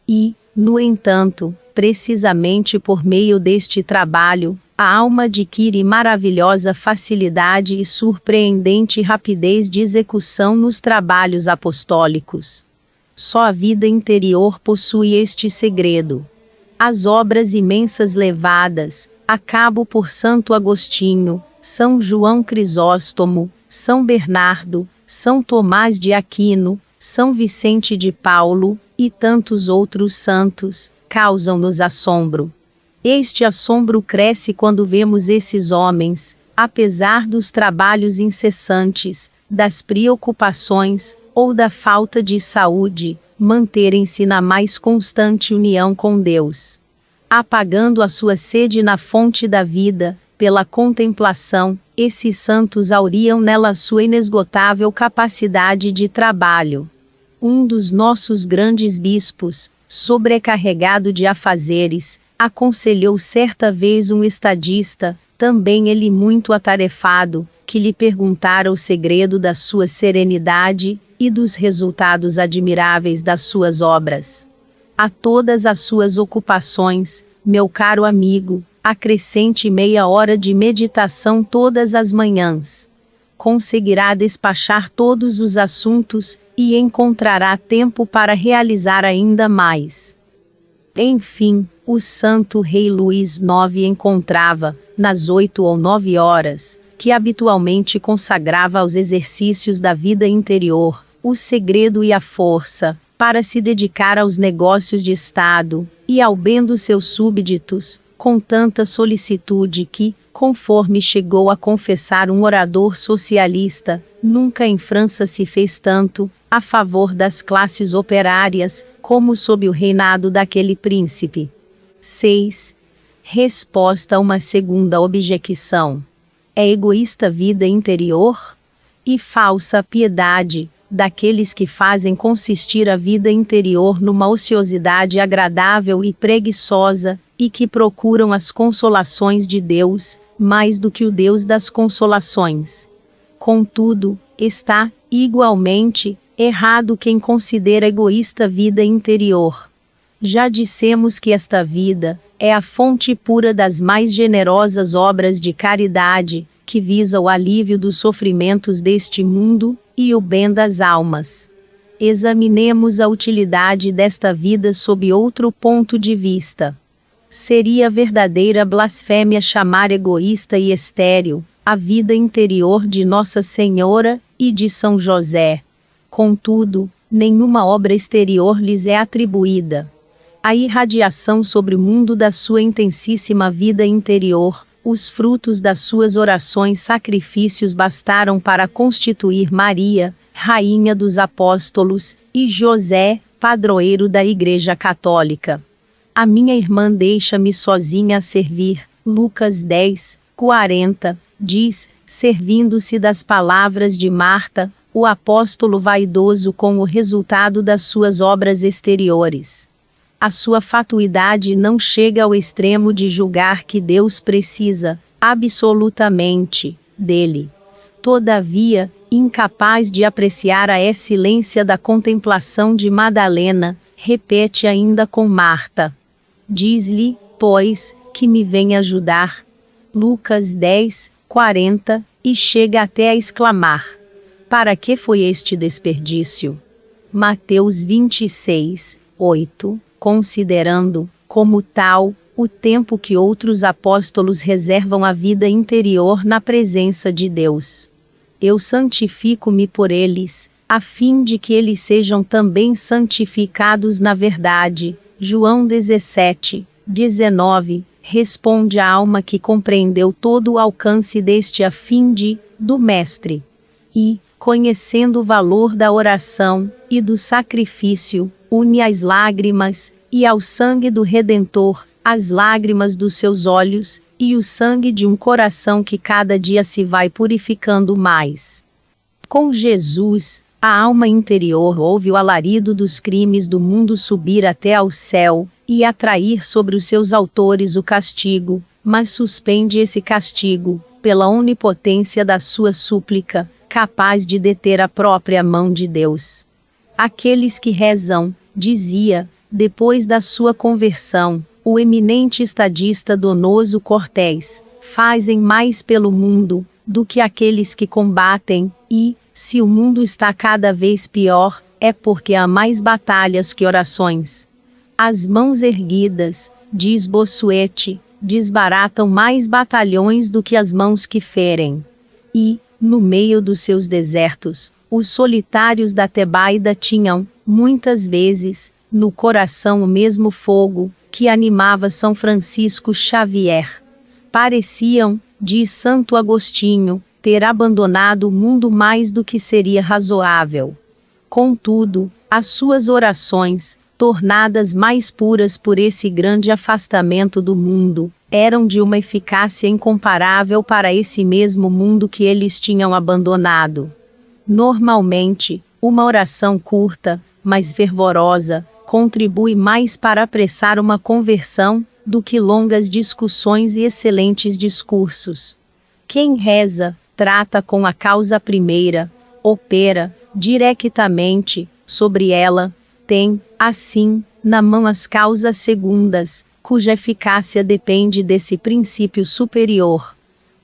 [SPEAKER 1] E, no entanto, precisamente por meio deste trabalho, a alma adquire maravilhosa facilidade e surpreendente rapidez de execução nos trabalhos apostólicos. Só a vida interior possui este segredo. As obras imensas levadas a cabo por Santo Agostinho, São João Crisóstomo, São Bernardo, São Tomás de Aquino, São Vicente de Paulo, e tantos outros santos, causam-nos assombro. Este assombro cresce quando vemos esses homens, apesar dos trabalhos incessantes, das preocupações, ou da falta de saúde, manterem-se na mais constante união com Deus. Apagando a sua sede na fonte da vida, pela contemplação, esses santos auriam nela sua inesgotável capacidade de trabalho. Um dos nossos grandes bispos, sobrecarregado de afazeres, aconselhou certa vez um estadista, também ele muito atarefado, que lhe perguntara o segredo da sua serenidade e dos resultados admiráveis das suas obras. A todas as suas ocupações, meu caro amigo, acrescente meia hora de meditação todas as manhãs. Conseguirá despachar todos os assuntos, e encontrará tempo para realizar ainda mais. Enfim, o santo rei Luís IX encontrava, nas 8 ou 9 horas, que habitualmente consagrava aos exercícios da vida interior, o segredo e a força, para se dedicar aos negócios de Estado, e ao bem dos seus súbditos, com tanta solicitude que, conforme chegou a confessar um orador socialista, nunca em França se fez tanto, a favor das classes operárias, como sob o reinado daquele príncipe. 6. Resposta a uma segunda objeção. É egoísta a vida interior? E falsa piedade, daqueles que fazem consistir a vida interior numa ociosidade agradável e preguiçosa, e que procuram as consolações de Deus, mais do que o Deus das consolações. Contudo, está, igualmente, errado quem considera egoísta a vida interior. Já dissemos que esta vida é a fonte pura das mais generosas obras de caridade, que visa o alívio dos sofrimentos deste mundo e o bem das almas. Examinemos a utilidade desta vida sob outro ponto de vista. Seria verdadeira blasfêmia chamar egoísta e estéril a vida interior de Nossa Senhora e de São José. Contudo, nenhuma obra exterior lhes é atribuída. A irradiação sobre o mundo da sua intensíssima vida interior, os frutos das suas orações sacrifícios bastaram para constituir Maria, Rainha dos Apóstolos, e José, padroeiro da Igreja Católica. A minha irmã deixa-me sozinha a servir, Lucas 10, 40, diz, servindo-se das palavras de Marta, o apóstolo vaidoso com o resultado das suas obras exteriores. A sua fatuidade não chega ao extremo de julgar que Deus precisa, absolutamente, dele. Todavia, incapaz de apreciar a excelência da contemplação de Madalena, repete ainda com Marta. Diz-lhe, pois, que me vem ajudar. Lucas 10, 40, e chega até a exclamar: para que foi este desperdício? Mateus 26, 8, considerando, como tal, o tempo que outros apóstolos reservam à vida interior na presença de Deus. Eu santifico-me por eles, a fim de que eles sejam também santificados na verdade. João 17, 19, responde a alma que compreendeu todo o alcance deste a fim do Mestre. E, conhecendo o valor da oração e do sacrifício, une às lágrimas e ao sangue do Redentor, as lágrimas dos seus olhos, e o sangue de um coração que cada dia se vai purificando mais. Com Jesus, a alma interior ouve o alarido dos crimes do mundo subir até ao céu, e atrair sobre os seus autores o castigo, mas suspende esse castigo, pela onipotência da sua súplica, capaz de deter a própria mão de Deus. Aqueles que rezam, dizia, depois da sua conversão, o eminente estadista Donoso Cortés, fazem mais pelo mundo, do que aqueles que combatem, e, se o mundo está cada vez pior, é porque há mais batalhas que orações. As mãos erguidas, diz Bossuet, desbaratam mais batalhões do que as mãos que ferem. E, no meio dos seus desertos, os solitários da Tebaida tinham, muitas vezes, no coração o mesmo fogo que animava São Francisco Xavier. Pareciam, diz Santo Agostinho, ter abandonado o mundo mais do que seria razoável. Contudo, as suas orações, tornadas mais puras por esse grande afastamento do mundo, eram de uma eficácia incomparável para esse mesmo mundo que eles tinham abandonado. Normalmente, uma oração curta, mas fervorosa, contribui mais para apressar uma conversão, do que longas discussões e excelentes discursos. Quem reza, trata com a causa primeira, opera, diretamente, sobre ela, tem, assim, na mão as causas segundas, cuja eficácia depende desse princípio superior.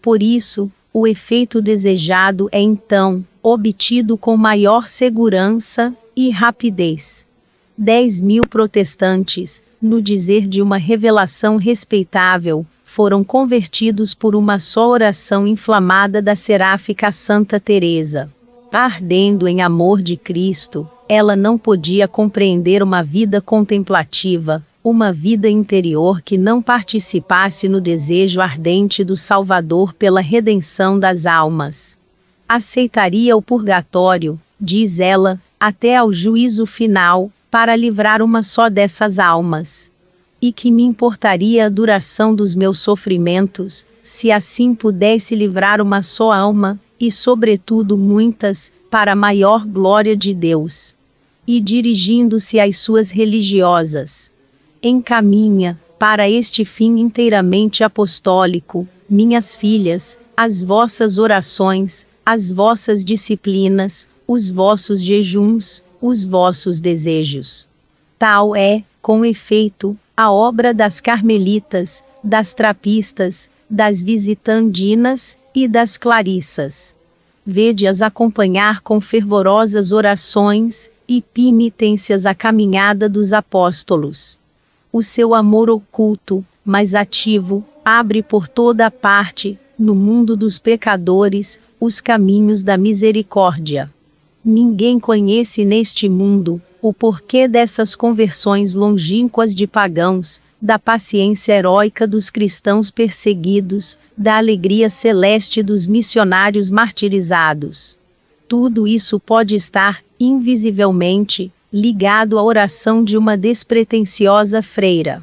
[SPEAKER 1] Por isso, o efeito desejado é então, obtido com maior segurança e rapidez. 10.000 protestantes, no dizer de uma revelação respeitável, foram convertidos por uma só oração inflamada da seráfica Santa Teresa. Ardendo em amor de Cristo, ela não podia compreender uma vida contemplativa, uma vida interior que não participasse no desejo ardente do Salvador pela redenção das almas. Aceitaria o purgatório, diz ela, até ao juízo final, para livrar uma só dessas almas. E que me importaria a duração dos meus sofrimentos, se assim pudesse livrar uma só alma, e sobretudo muitas, para a maior glória de Deus. E dirigindo-se às suas religiosas, encaminha, para este fim inteiramente apostólico, minhas filhas, as vossas orações, as vossas disciplinas, os vossos jejuns, os vossos desejos. Tal é, com efeito, a obra das carmelitas, das trapistas, das visitandinas e das clarissas. Vede-as acompanhar com fervorosas orações e penitências a caminhada dos apóstolos. O seu amor oculto, mas ativo, abre por toda a parte, no mundo dos pecadores, os caminhos da misericórdia. Ninguém conhece neste mundo o porquê dessas conversões longínquas de pagãos, da paciência heróica dos cristãos perseguidos, da alegria celeste dos missionários martirizados. Tudo isso pode estar, invisivelmente, ligado à oração de uma despretensiosa freira.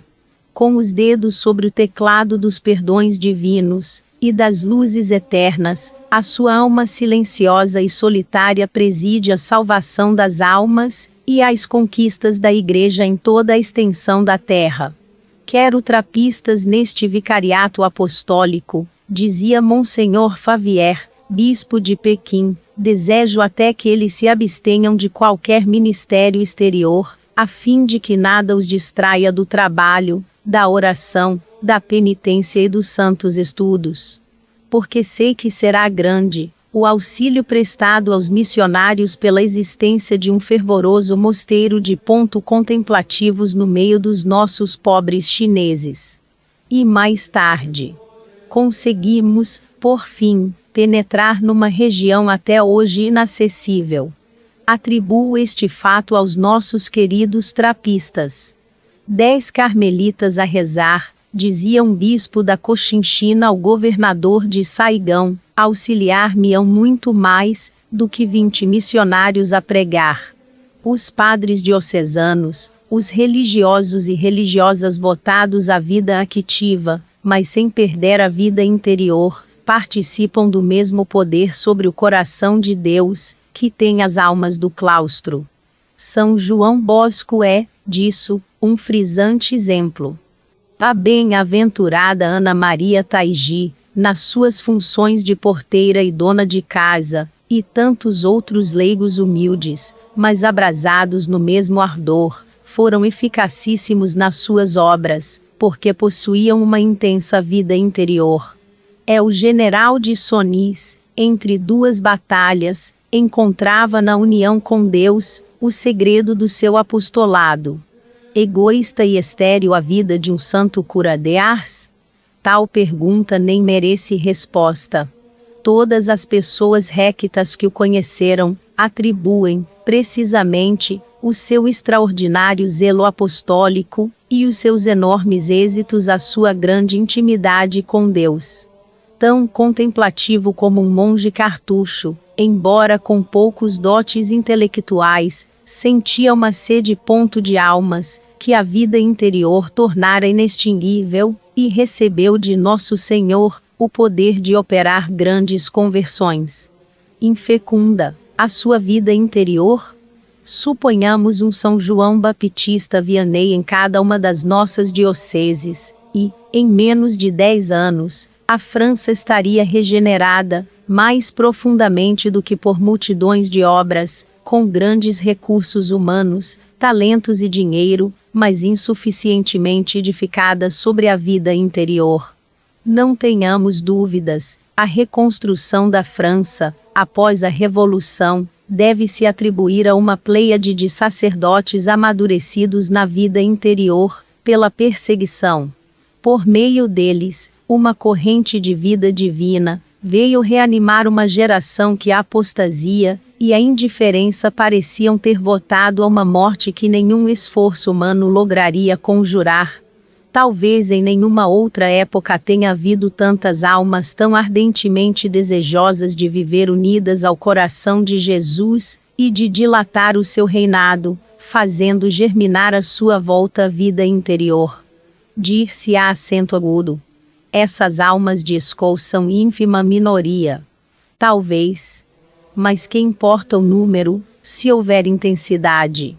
[SPEAKER 1] Com os dedos sobre o teclado dos perdões divinos e das luzes eternas, a sua alma silenciosa e solitária preside a salvação das almas e as conquistas da Igreja em toda a extensão da terra. Quero trapistas neste vicariato apostólico, dizia Monsenhor Favier, bispo de Pequim. Desejo até que eles se abstenham de qualquer ministério exterior, a fim de que nada os distraia do trabalho, da oração, da penitência e dos santos estudos. Porque sei que será grande o auxílio prestado aos missionários pela existência de um fervoroso mosteiro de ponto contemplativos no meio dos nossos pobres chineses. E mais tarde, conseguimos, por fim, penetrar numa região até hoje inacessível. Atribuo este fato aos nossos queridos trapistas. 10 carmelitas a rezar, dizia um bispo da Cochinchina ao governador de Saigão, auxiliar-me-ão muito mais do que 20 missionários a pregar. Os padres diocesanos, os religiosos e religiosas votados à vida ativa, mas sem perder a vida interior, participam do mesmo poder sobre o coração de Deus, que tem as almas do claustro. São João Bosco é, disso, um frisante exemplo. A bem-aventurada Ana Maria Taigi, nas suas funções de porteira e dona de casa, e tantos outros leigos humildes, mas abrasados no mesmo ardor, foram eficacíssimos nas suas obras, porque possuíam uma intensa vida interior. É o general de Sonis, entre duas batalhas, encontrava na união com Deus o segredo do seu apostolado. Egoísta e estéril a vida de um santo cura de Ars? Tal pergunta nem merece resposta. Todas as pessoas rectas que o conheceram, atribuem, precisamente, o seu extraordinário zelo apostólico, e os seus enormes êxitos à sua grande intimidade com Deus. Tão contemplativo como um monge cartucho, embora com poucos dotes intelectuais, sentia uma sede ponto de almas, que a vida interior tornara inextinguível, e recebeu de Nosso Senhor o poder de operar grandes conversões. Infecunda a sua vida interior? Suponhamos um São João Baptista Vianney em cada uma das nossas dioceses, e, em menos de 10 anos, a França estaria regenerada, mais profundamente do que por multidões de obras, com grandes recursos humanos, talentos e dinheiro, mas insuficientemente edificada sobre a vida interior. Não tenhamos dúvidas, a reconstrução da França, após a Revolução, deve-se atribuir a uma pleiade de sacerdotes amadurecidos na vida interior, pela perseguição. Por meio deles, uma corrente de vida divina veio reanimar uma geração que a apostasia e a indiferença pareciam ter votado a uma morte que nenhum esforço humano lograria conjurar. Talvez em nenhuma outra época tenha havido tantas almas tão ardentemente desejosas de viver unidas ao coração de Jesus, e de dilatar o seu reinado, fazendo germinar à sua volta a vida interior. Dir-se-á acento agudo. Essas almas de Escol são ínfima minoria. Talvez. Mas que importa o número, se houver intensidade?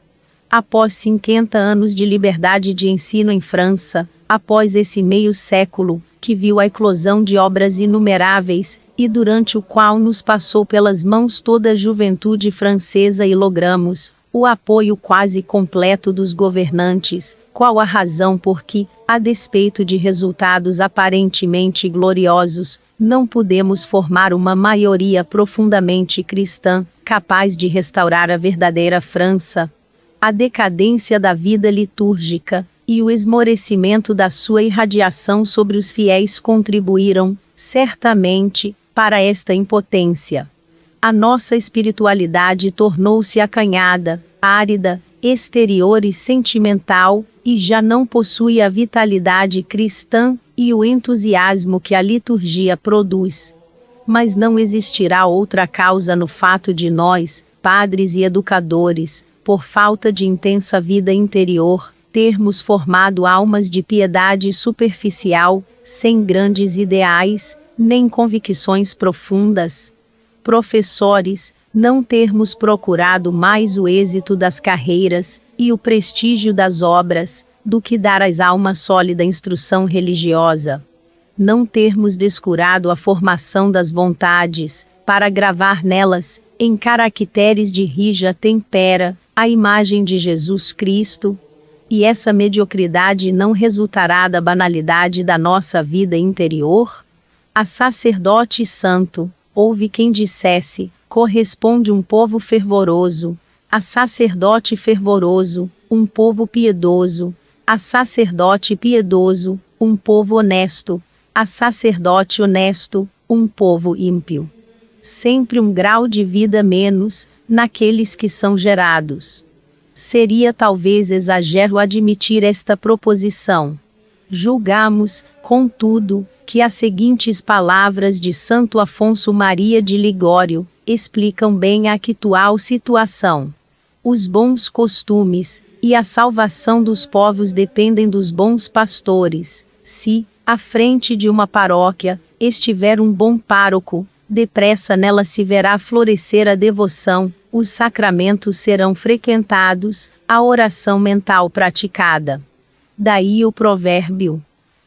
[SPEAKER 1] Após 50 anos de liberdade de ensino em França, após esse meio século, que viu a eclosão de obras inumeráveis, e durante o qual nos passou pelas mãos toda a juventude francesa e logramos o apoio quase completo dos governantes, qual a razão por que, a despeito de resultados aparentemente gloriosos, não pudemos formar uma maioria profundamente cristã, capaz de restaurar a verdadeira França? A decadência da vida litúrgica, e o esmorecimento da sua irradiação sobre os fiéis contribuíram, Certamente, para esta impotência, a nossa espiritualidade tornou-se acanhada, árida, exterior e sentimental, e já não possui a vitalidade cristã e o entusiasmo que a liturgia produz. Mas não existirá outra causa no fato de nós, padres e educadores, por falta de intensa vida interior, termos formado almas de piedade superficial, sem grandes ideais, nem convicções profundas. Professores, não termos procurado mais o êxito das carreiras e o prestígio das obras, do que dar às almas sólida instrução religiosa. Não termos descurado a formação das vontades, para gravar nelas, em caracteres de rija tempera, a imagem de Jesus Cristo. E essa mediocridade não resultará da banalidade da nossa vida interior? A sacerdote santo, houve quem dissesse, corresponde um povo fervoroso, a sacerdote fervoroso, um povo piedoso, a sacerdote piedoso, um povo honesto, a sacerdote honesto, um povo ímpio. Sempre um grau de vida menos, naqueles que são gerados. Seria talvez exagero admitir esta proposição. Julgamos, contudo, que as seguintes palavras de Santo Afonso Maria de Ligório explicam bem a atual situação. Os bons costumes e a salvação dos povos dependem dos bons pastores. Se, à frente de uma paróquia, estiver um bom pároco, depressa nela se verá florescer a devoção, os sacramentos serão frequentados, a oração mental praticada. Daí o provérbio: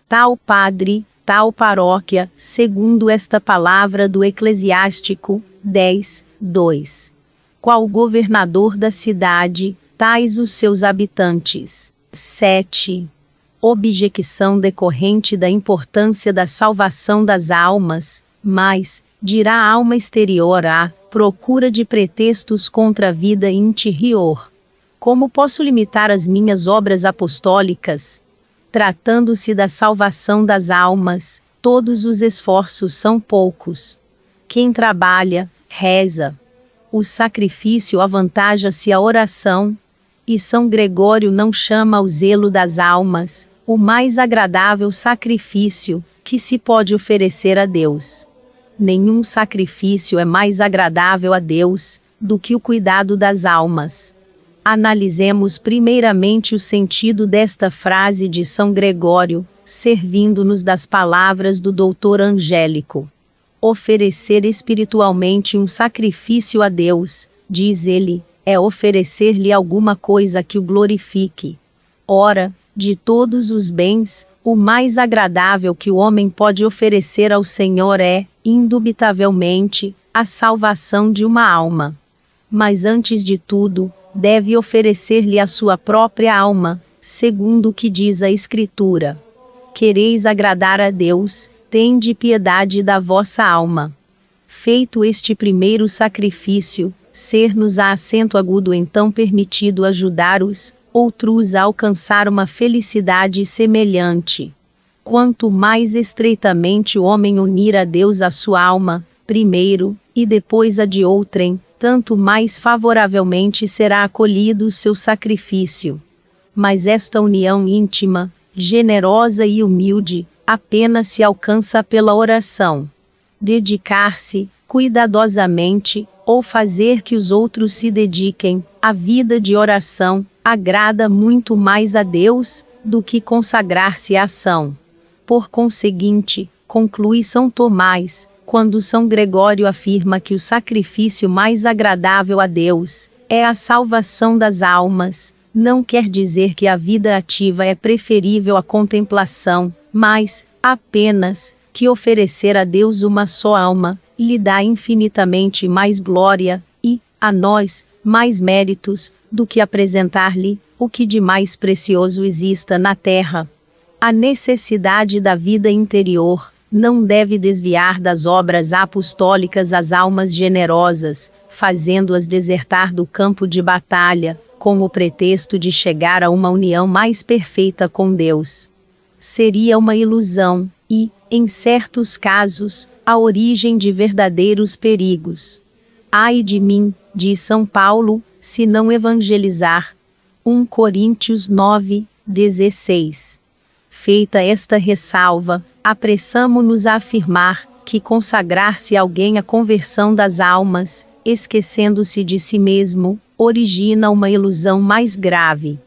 [SPEAKER 1] tal padre, tal paróquia, segundo esta palavra do Eclesiástico 10:2. Qual governador da cidade, tais os seus habitantes. 7. Objeção decorrente da importância da salvação das almas, mas, dirá a alma exterior à procura de pretextos contra a vida interior. Como posso limitar as minhas obras apostólicas? Tratando-se da salvação das almas, todos os esforços são poucos. Quem trabalha, reza. O sacrifício avantaja-se a oração, e São Gregório não chama ao zelo das almas, o mais agradável sacrifício que se pode oferecer a Deus. Nenhum sacrifício é mais agradável a Deus do que o cuidado das almas. Analisemos primeiramente o sentido desta frase de São Gregório, servindo-nos das palavras do doutor Angélico. Oferecer espiritualmente um sacrifício a Deus, diz ele, é oferecer-lhe alguma coisa que o glorifique. Ora, de todos os bens, o mais agradável que o homem pode oferecer ao Senhor é, indubitavelmente, a salvação de uma alma. Mas antes de tudo, deve oferecer-lhe a sua própria alma, segundo o que diz a Escritura. Quereis agradar a Deus, tende piedade da vossa alma. Feito este primeiro sacrifício, ser-nos a assento agudo então permitido ajudar os outros a alcançar uma felicidade semelhante. Quanto mais estreitamente o homem unir a Deus a sua alma, primeiro, e depois a de outrem, tanto mais favoravelmente será acolhido o seu sacrifício. Mas esta união íntima, generosa e humilde, apenas se alcança pela oração. Dedicar-se, cuidadosamente, ou fazer que os outros se dediquem, à vida de oração, agrada muito mais a Deus, do que consagrar-se à ação. Por conseguinte, conclui São Tomás, quando São Gregório afirma que o sacrifício mais agradável a Deus é a salvação das almas, não quer dizer que a vida ativa é preferível à contemplação, mas, apenas, que oferecer a Deus uma só alma, lhe dá infinitamente mais glória, e, a nós, mais méritos, do que apresentar-lhe o que de mais precioso exista na terra. A necessidade da vida interior não deve desviar das obras apostólicas as almas generosas, fazendo-as desertar do campo de batalha, com o pretexto de chegar a uma união mais perfeita com Deus. Seria uma ilusão, e, em certos casos, a origem de verdadeiros perigos. Ai de mim, diz São Paulo, se não evangelizar. 1 Coríntios 9:16. Feita esta ressalva, apressamo-nos a afirmar que consagrar-se alguém à conversão das almas, esquecendo-se de si mesmo, origina uma ilusão mais grave.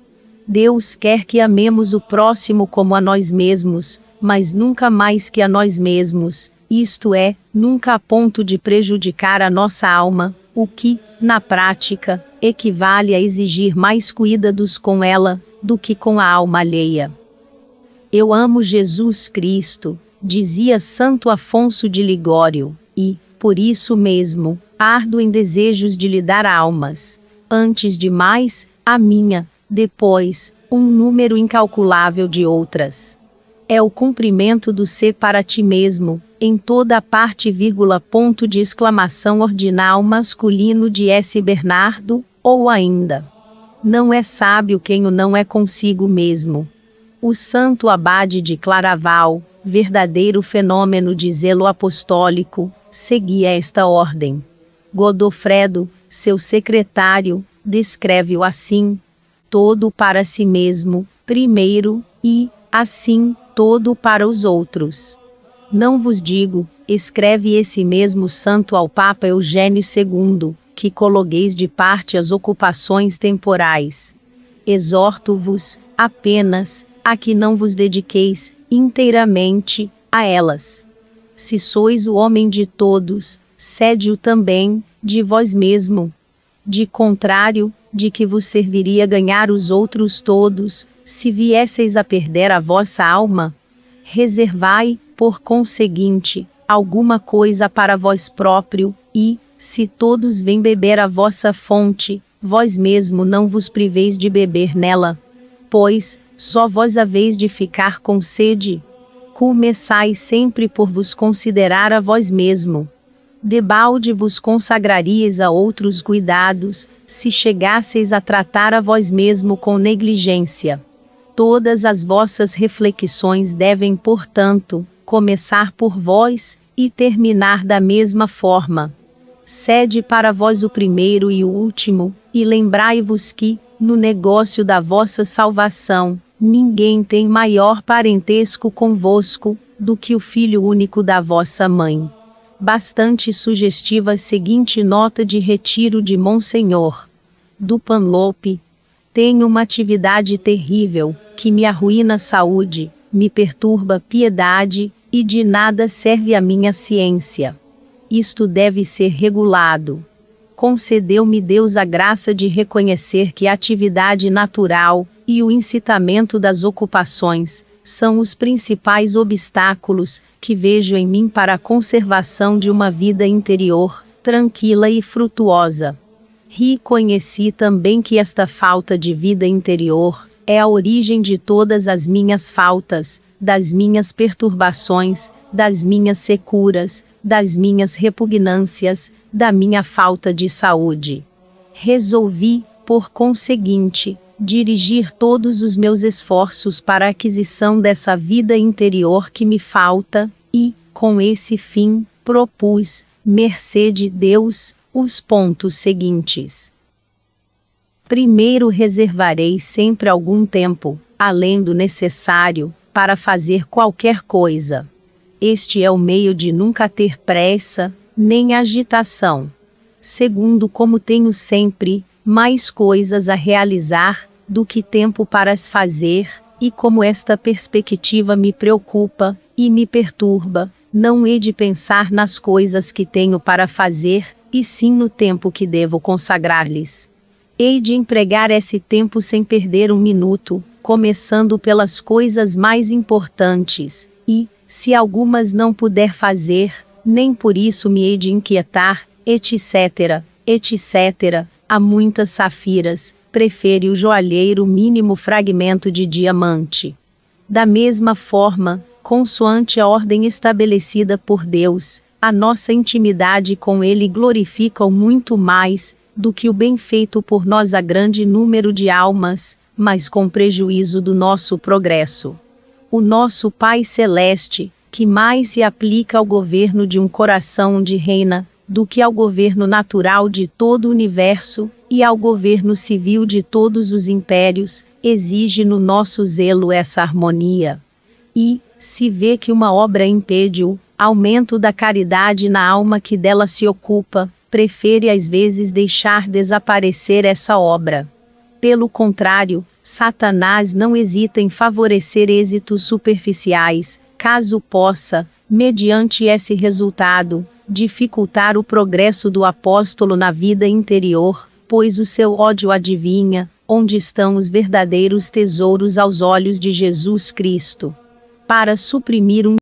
[SPEAKER 1] Deus quer que amemos o próximo como a nós mesmos, mas nunca mais que a nós mesmos, isto é, nunca a ponto de prejudicar a nossa alma, o que, na prática, equivale a exigir mais cuidados com ela, do que com a alma alheia. Eu amo Jesus Cristo, dizia Santo Afonso de Ligório, e, por isso mesmo, ardo em desejos de lhe dar almas. Antes de mais, a minha, depois, um número incalculável de outras. É o cumprimento do ser para ti mesmo, em toda a parte, ponto de exclamação ordinal masculino de S. Bernardo, ou ainda. Não é sábio quem o não é consigo mesmo. O santo abade de Claraval, verdadeiro fenômeno de zelo apostólico, seguia esta ordem. Godofredo, seu secretário, descreve-o assim: todo para si mesmo, primeiro, e, assim, todo para os outros. Não vos digo, escreve esse mesmo santo ao Papa Eugênio II, que coloqueis de parte as ocupações temporais. Exorto-vos, apenas, a que não vos dediqueis, inteiramente, a elas. Se sois o homem de todos, sede-o também, de vós mesmo. De contrário, de que vos serviria ganhar os outros todos, se viesseis a perder a vossa alma? Reservai, por conseguinte, alguma coisa para vós próprio, e, se todos vêm beber a vossa fonte, vós mesmo não vos priveis de beber nela. Pois, só vós haveis de ficar com sede. Começai sempre por vos considerar a vós mesmo. Debalde vos consagraríeis a outros cuidados, se chegasseis a tratar a vós mesmo com negligência. Todas as vossas reflexões devem, portanto, começar por vós, e terminar da mesma forma. Sede para vós o primeiro e o último, e lembrai-vos que, no negócio da vossa salvação, ninguém tem maior parentesco convosco, do que o filho único da vossa mãe. Bastante sugestiva a seguinte nota de retiro de Monsenhor Dupanloup: tenho uma atividade terrível, que me arruína a saúde, me perturba a piedade, e de nada serve a minha ciência. Isto deve ser regulado. Concedeu-me Deus a graça de reconhecer que a atividade natural, e o incitamento das ocupações, são os principais obstáculos que vejo em mim para a conservação de uma vida interior, tranquila e frutuosa. Reconheci também que esta falta de vida interior é a origem de todas as minhas faltas, das minhas perturbações, das minhas securas, das minhas repugnâncias, da minha falta de saúde. Resolvi, por conseguinte, dirigir todos os meus esforços para a aquisição dessa vida interior que me falta, e, com esse fim, propus, mercê de Deus, os pontos seguintes. Primeiro, reservarei sempre algum tempo, além do necessário, para fazer qualquer coisa. Este é o meio de nunca ter pressa, nem agitação. Segundo, como tenho sempre mais coisas a realizar do que tempo para as fazer, e como esta perspectiva me preocupa e me perturba, não hei de pensar nas coisas que tenho para fazer, e sim no tempo que devo consagrar-lhes. Hei de empregar esse tempo sem perder um minuto, começando pelas coisas mais importantes, e, se algumas não puder fazer, nem por isso me hei de inquietar, etc., etc., há muitas safiras, prefere o joalheiro mínimo fragmento de diamante. Da mesma forma, consoante a ordem estabelecida por Deus, a nossa intimidade com Ele glorifica-o muito mais, do que o bem feito por nós a grande número de almas, mas com prejuízo do nosso progresso. O nosso Pai Celeste, que mais se aplica ao governo de um coração onde reina, do que ao governo natural de todo o universo, e ao governo civil de todos os impérios, exige no nosso zelo essa harmonia. E, se vê que uma obra impede o aumento da caridade na alma que dela se ocupa, prefere às vezes deixar desaparecer essa obra. Pelo contrário, Satanás não hesita em favorecer êxitos superficiais, caso possa, mediante esse resultado, dificultar o progresso do apóstolo na vida interior, pois o seu ódio adivinha onde estão os verdadeiros tesouros aos olhos de Jesus Cristo. Para suprimir um